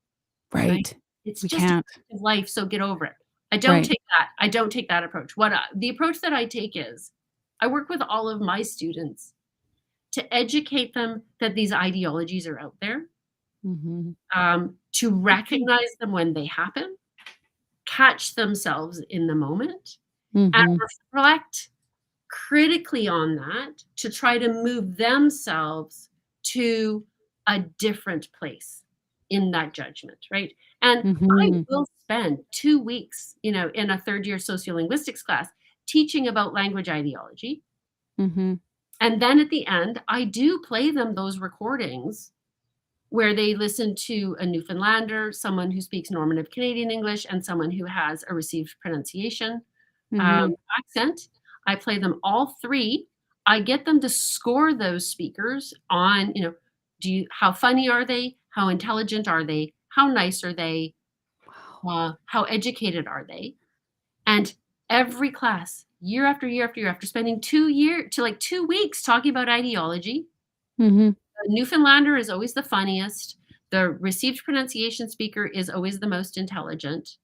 right? Right. It's We just a can't. fact of life, so get over it. I don't Right. take that. I don't take that approach. The approach that I take is I work with all of my students to educate them that these ideologies are out there, Mhm. to recognize them when they happen, catch themselves in the moment, and Mhm. reflect critically on that to try to move themselves to a different place in that judgment, right? And I Mhm. will spend 2 weeks, in a third year sociolinguistics class teaching about language ideology. Mhm. And then at the end, I do play them those recordings where they listen to a Newfoundlander, someone who speaks normative Canadian English, and someone who has a received pronunciation Mhm. accent. I play them all three. I get them to score those speakers on, how funny are they? How intelligent are they? How nice are they? Wow. How educated are they? And every class, year after year after year, after spending 2 weeks talking about ideology, Mhm. the Newfoundlander is always the funniest. The received pronunciation speaker is always the most intelligent.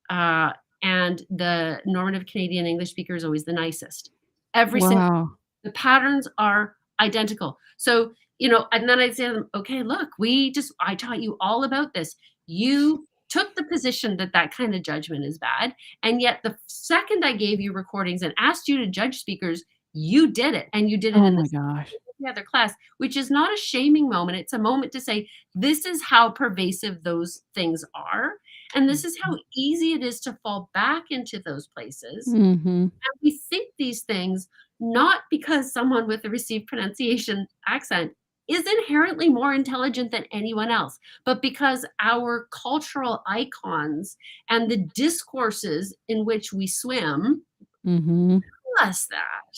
Uh, and the normative Canadian English speaker is always the nicest. Every single Wow. the patterns are identical. So, and then I'd say to them, okay, look, I taught you all about this. You took the position that that kind of judgment is bad. And yet the second I gave you recordings and asked you to judge speakers, you did it. And you did it Oh in my this gosh. other class, which is not a shaming moment. It's a moment to say, this is how pervasive those things are. And this is how easy it is to fall back into those places. Mhm. And we think these things not because someone with a received pronunciation accent is inherently more intelligent than anyone else, but because our cultural icons and the discourses in which we swim Mhm. tell us that.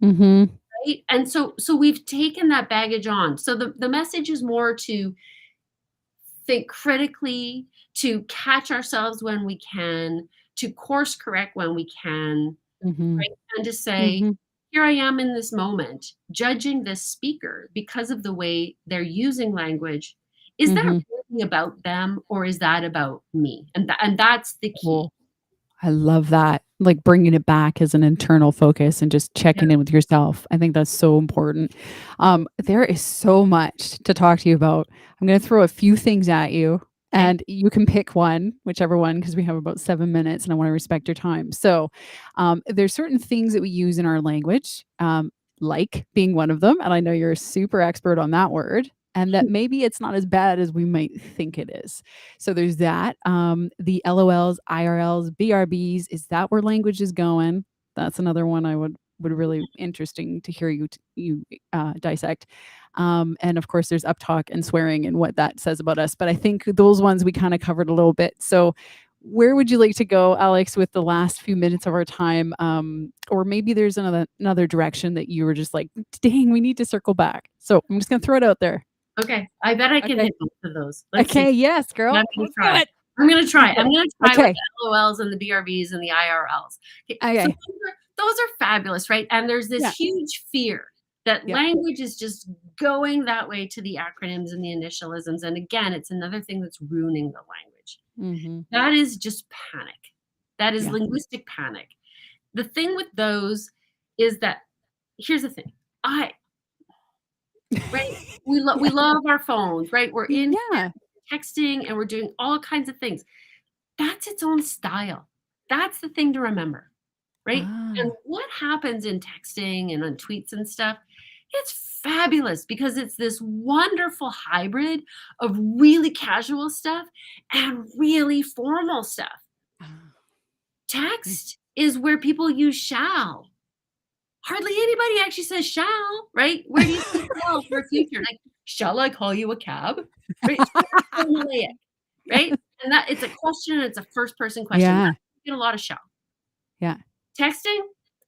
Mhm. Right? And so we've taken that baggage on. So the message is more to think critically, to catch ourselves when we can, to course correct when we can, Mhm. right? And to say, Mhm. here I am in this moment, judging this speaker because of the way they're using language. Is that Mhm. really about them or is that about me? And that's the key. Cool. I love that. Like bringing it back as an internal focus and just Yeah. checking in with yourself. I think that's so important. There is so much to talk to you about. I'm going to throw a few things at you Okay. and you can pick one, whichever one, because we have about 7 minutes and I want to respect your time. So, there's certain things that we use in our language, like being one of them. And I know you're a super expert on that word. And that maybe it's not as bad as we might think it is. So there's that. The LOLs, IRLs, BRBs. Is that where language is going? That's another one I would really interesting to hear you dissect. And of course, there's uptalk and swearing and what that says about us. But I think those ones we kind of covered a little bit. So where would you like to go, Alex, with the last few minutes of our time? Or maybe there's another direction that you were just like, dang, we need to circle back. So I'm just gonna throw it out there. Okay. I bet I can Okay. hit both of those. Let's see. Okay. Yes, I'm girl. gonna Let's do try. it. I'm gonna Let's try. do I'm it. gonna try with Okay. the LOLs and the BRBs and the IRLs. Okay, so Okay. those are fabulous, right? And there's this Yeah. huge fear that Yeah. language is just going that way to the acronyms and the initialisms. And again, it's another thing that's ruining the language. Mhm. That is just panic. That is Yeah. linguistic panic. The thing with those is that here's the thing. I right? We Yeah. love our phones, right? We're in Yeah. texting and we're doing all kinds of things. That's its own style. That's the thing to remember, right? And Ah. what happens in texting and on tweets and stuff, it's fabulous because it's this wonderful hybrid of really casual stuff and really formal stuff. Ah. Mm. Text is where people use shall. Hardly anybody actually says shall, right? Where do you see shall for future? Like, shall I call you a cab? Right? It's very formulaic, right? And that it's a question and it's a first person question. Yeah. That's get a lot of shall. Yeah. Texting,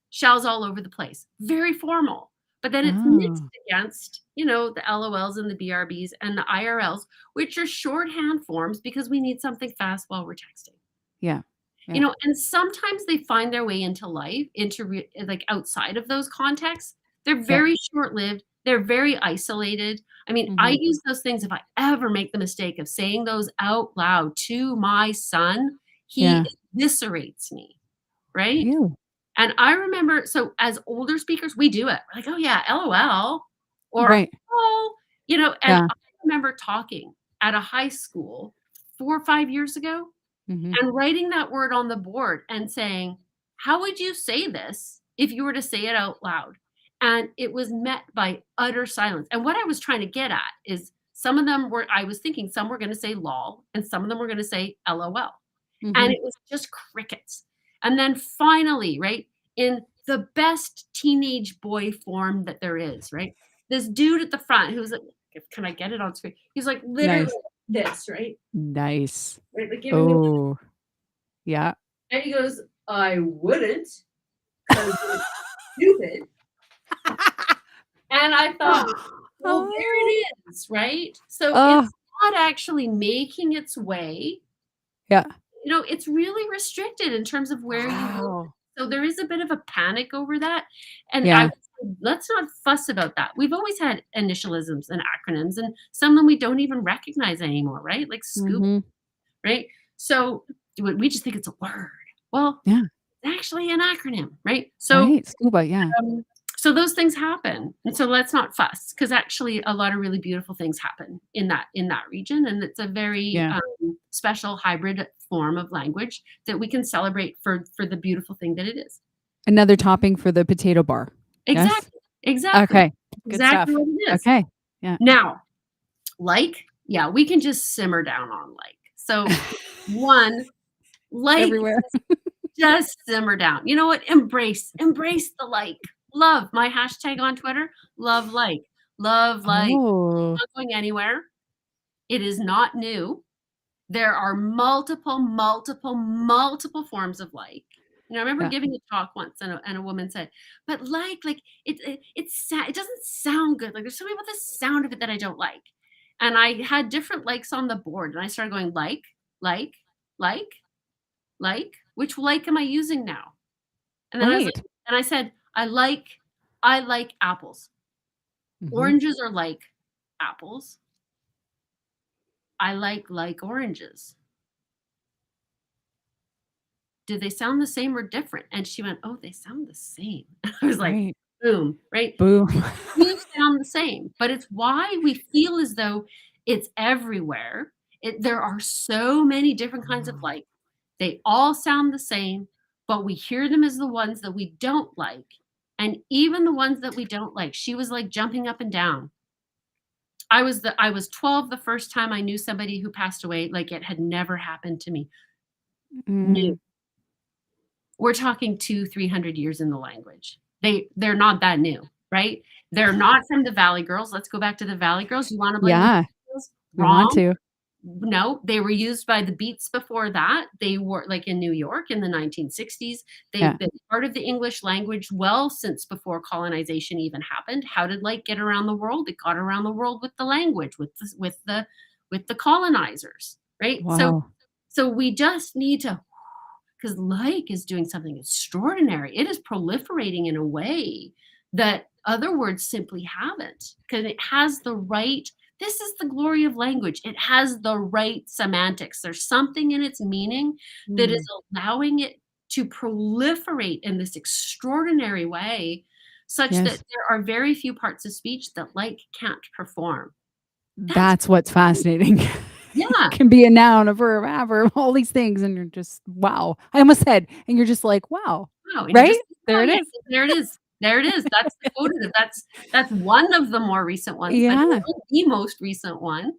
shells all over the place. Very formal. But then it's mixed Oh. against, the LOLs and the BRBs and the IRLs, which are shorthand forms because we need something fast while we're texting. Yeah. You know, and sometimes they find their way into life, like outside of those contexts. They're Yeah. very short-lived. They're very isolated. I mean, I Mhm. use those things if I ever make the mistake of saying those out loud to my son, he Yeah. eviscerates me, right? Really? And I remember, so as older speakers, we do it. We're like, "Oh, yeah, LOL," or, Right. "Oh," and Yeah. I remember talking at a high school 4 or 5 years ago Mhm. and writing that word on the board and saying, "How would you say this if you were to say it out loud?" And it was met by utter silence. And what I was trying to get at is some of them were, I was thinking some were gonna say "lol," and some of them were gonna say "LOL." And Mhm. it was just crickets. And then finally, right, in the best teenage boy form that there is, right, this dude at the front who's like, "Can I get it on screen?" He's like literally Nice. this, right? Nice. Right, like giving me, Oh, yeah. and he goes, "I wouldn't, 'cause it's stupid." And I thought, well, there Oh. it is, right? So Oh, it's not actually making its way. yeah. It's really restricted in terms of where you use it. Wow. So there is a bit of a panic over that, and I Yeah. would say, let's not fuss about that. We've always had initialisms and acronyms, and some of them we don't even recognize anymore, right? Like scuba, Mhm. right? So we just think it's a word. Well, Yeah. it's actually an acronym, right? So Right. Scuba, yeah. Um, so those things happen, and so let's not fuss, because actually a lot of really beautiful things happen in that region, and it's a very, Yeah. special hybrid form of language that we can celebrate for the beautiful thing that it is. Another topping for the potato bar. Yes? Exactly, exactly. Okay. Good Exactly stuff. what it is. Okay. Yeah. Now, like, yeah, we can just simmer down on like. So, 1, like, Everywhere. just simmer down. You know what? Embrace the like. Love, my hashtag on Twitter, love like. Love like. Oh, Not going anywhere. It is not new. There are multiple, multiple, multiple forms of like. I remember yeah. giving a talk once, and a woman said, "But like it doesn't sound good. Like there's something about the sound of it that I don't like." And I had different likes on the board, and I started going like, like, like. Which like am I using now? And then I was like, Right. and I said, I like apples. Mhm. Oranges are like apples. I like oranges. Do they sound the same or different? And she went, "Oh, they sound the same." I was like, Right. boom, right? Boom. Do sound the same, but it's why we feel as though it's everywhere. There are so many different kinds of like. They all sound the same, but we hear them as the ones that we don't like. And even the ones that we don't like, she was like jumping up and down. I was 12 the first time I knew somebody who passed away, like it had never happened to me. New. Mm, We're talking 200-300 years in the language. They're not that new, right? They're not from the Valley Girls. Let's go back to the Valley Girls. You wanna blame the yeah, Valley Girls? we want Wrong. to. No, they were used by the Beats before that. They were like in New York in the 1960s. They've Yeah. been part of the English language well since before colonization even happened. How did like get around the world? It got around the world with the language, with the colonizers, right? So Wow. so we just need to, because like is doing something extraordinary. It is proliferating in a way that other words simply haven't, because it has the right. This is the glory of language. It has the right semantics. There's something in its meaning that is Mm, allowing it to proliferate in this extraordinary way, such that yes. there are very few parts of speech that like can't perform. That's That's what's fascinating. yeah. Can be a noun, a verb, adverb, all these things, and you're just, "Wow." I almost said, and you're just like, "Wow." Wow, and you're Right? just, "Oh, There it yeah, is. there it is. There it is." That's the quotative. That's one of the more recent ones, but Yeah. not the most recent one.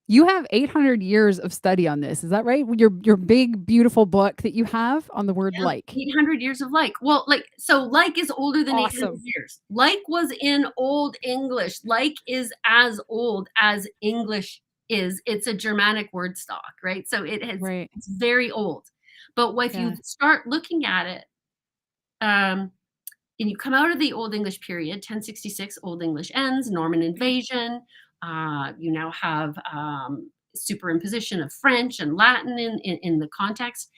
You have 800 years of study on this, is that right? Your big, beautiful book that you have on the word Yeah, "like." 800 years of like. Well, like, so like is older than 800 Awesome. years. Like was in Old English. Like is as old as English is. It's a Germanic word stock, right? So Right. it's very old. But if you Yeah. start looking at it, um, and you come out of the Old English period, 1066, Old English ends, Norman invasion. You now have superimposition of French and Latin in the context.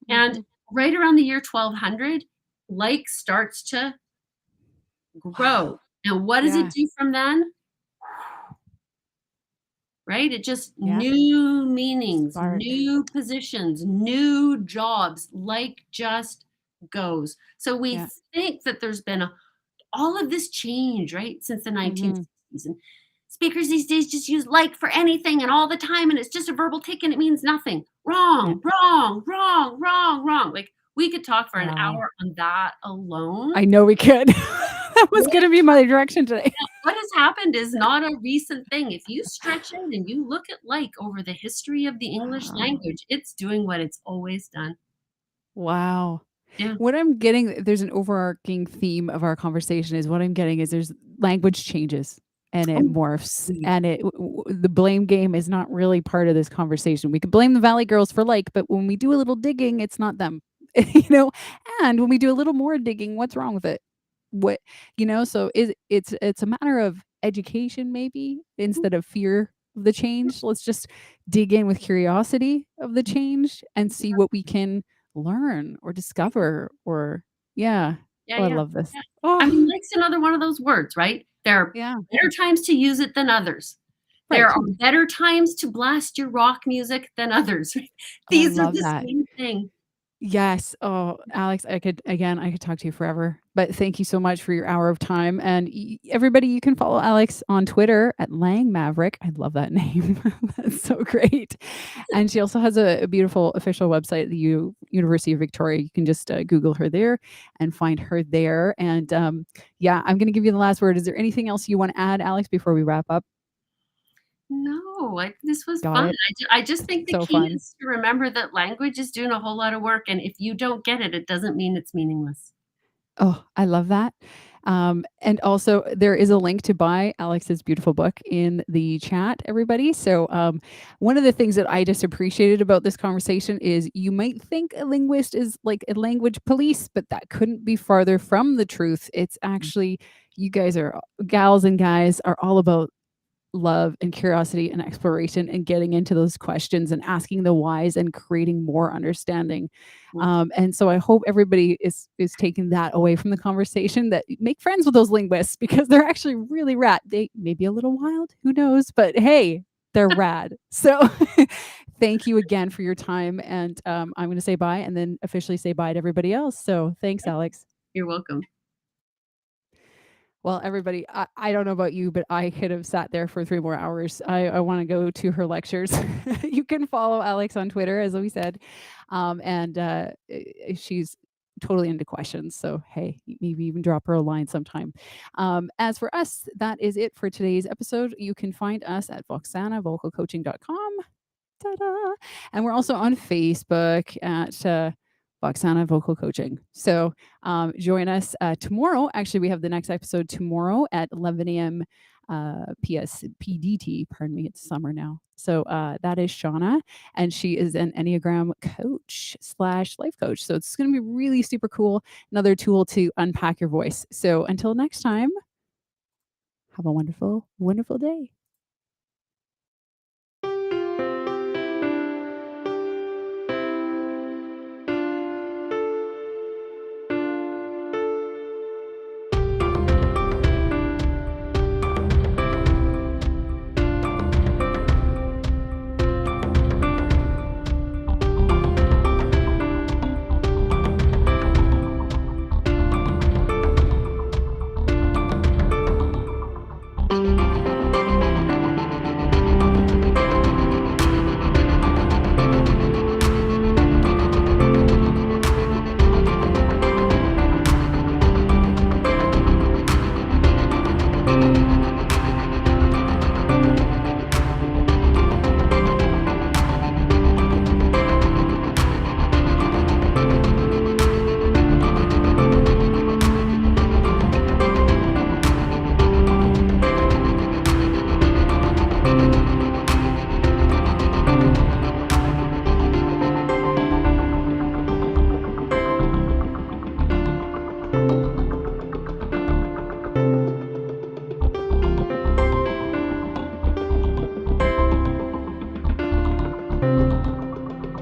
And Mhm. right around the year 1200, like starts to grow. Wow. And what does it Yeah. do from then? Right? It just Yeah. new meanings, Spark. new positions, new jobs, like just goes. So we Yeah. think that there's been all of this change, right, since the Mhm. 1960s. And speakers these days just use like for anything and all the time, and it's just a verbal tick and it means nothing. Yeah. Wrong, wrong, wrong, wrong, wrong. Like we could talk for an Wow. hour on that alone. I know we could. That was What gonna be my direction today. what has happened is not a recent thing. If you stretch out and you look at like over the history of the English Wow. language, it's doing what it's always done. Wow. Yeah. What I'm getting there's an overarching theme of our conversation is what I'm getting is there's language changes and it Oh, morphs yeah. and the blame game is not really part of this conversation. We could blame the Valley Girls for like, but when we do a little digging, it's not them. you know, and when we do a little more digging, what's wrong with it? What so it's a matter of education maybe instead of fear of the change. Let's just dig in with curiosity of the change and see what we can learn or discover or yeah. Yeah, Oh, I yeah, love this. yeah. I Oh, mean, like's another one of those words, right? There are yeah. better times to use it than others. There Right. are better times to blast your rock music than others. Oh, I These are love the that. same thing. Yes. Oh, Alex, I could talk to you forever, but thank you so much for your hour of time. And everybody, you can follow Alex on Twitter at Lang Maverick. I love that name. That's so great. And she also has a beautiful official website, the University of Victoria. You can just Google her there and find her there. And yeah, I'm going to give you the last word. Is there anything else you want to add, Alex, before we wrap up? No, this was Got fun. it. I just think the So key fun. is to remember that language is doing a whole lot of work, and if you don't get it, it doesn't mean it's meaningless. Oh, I love that. And also, there is a link to buy Alex's beautiful book in the chat, everybody. So, one of the things that I just appreciated about this conversation is you might think a linguist is like a language police, but that couldn't be farther from the truth. It's actually, you guys are, gals and guys, are all about love and curiosity and exploration and getting into those questions and asking the whys and creating more understanding. And so I hope everybody is taking that away from the conversation that make friends with those linguists because they're actually really rad. They may be a little wild, who knows, but hey, they're rad. So thank you again for your time. And I'm going to say bye and then officially say bye to everybody else. So thanks, Alex. You're welcome. Well, everybody, I don't know about you, but I could have sat there for 3 more hours. I want to go to her lectures. You can follow Alex on Twitter, as we said, and she's totally into questions. So hey, maybe even drop her a line sometime. As for us, that is it for today's episode. You can find us at Voxsana, vocalcoaching.com. Ta-da! And we're also on Facebook at Voxsana Vocal Coaching. So join us tomorrow. Actually, we have the next episode tomorrow at 11 a.m. PDT. Pardon me, it's summer now. So that is Shauna, and she is an Enneagram coach slash life coach. So it's going to be really super cool. Another tool to unpack your voice. So until next time, have a wonderful, wonderful day.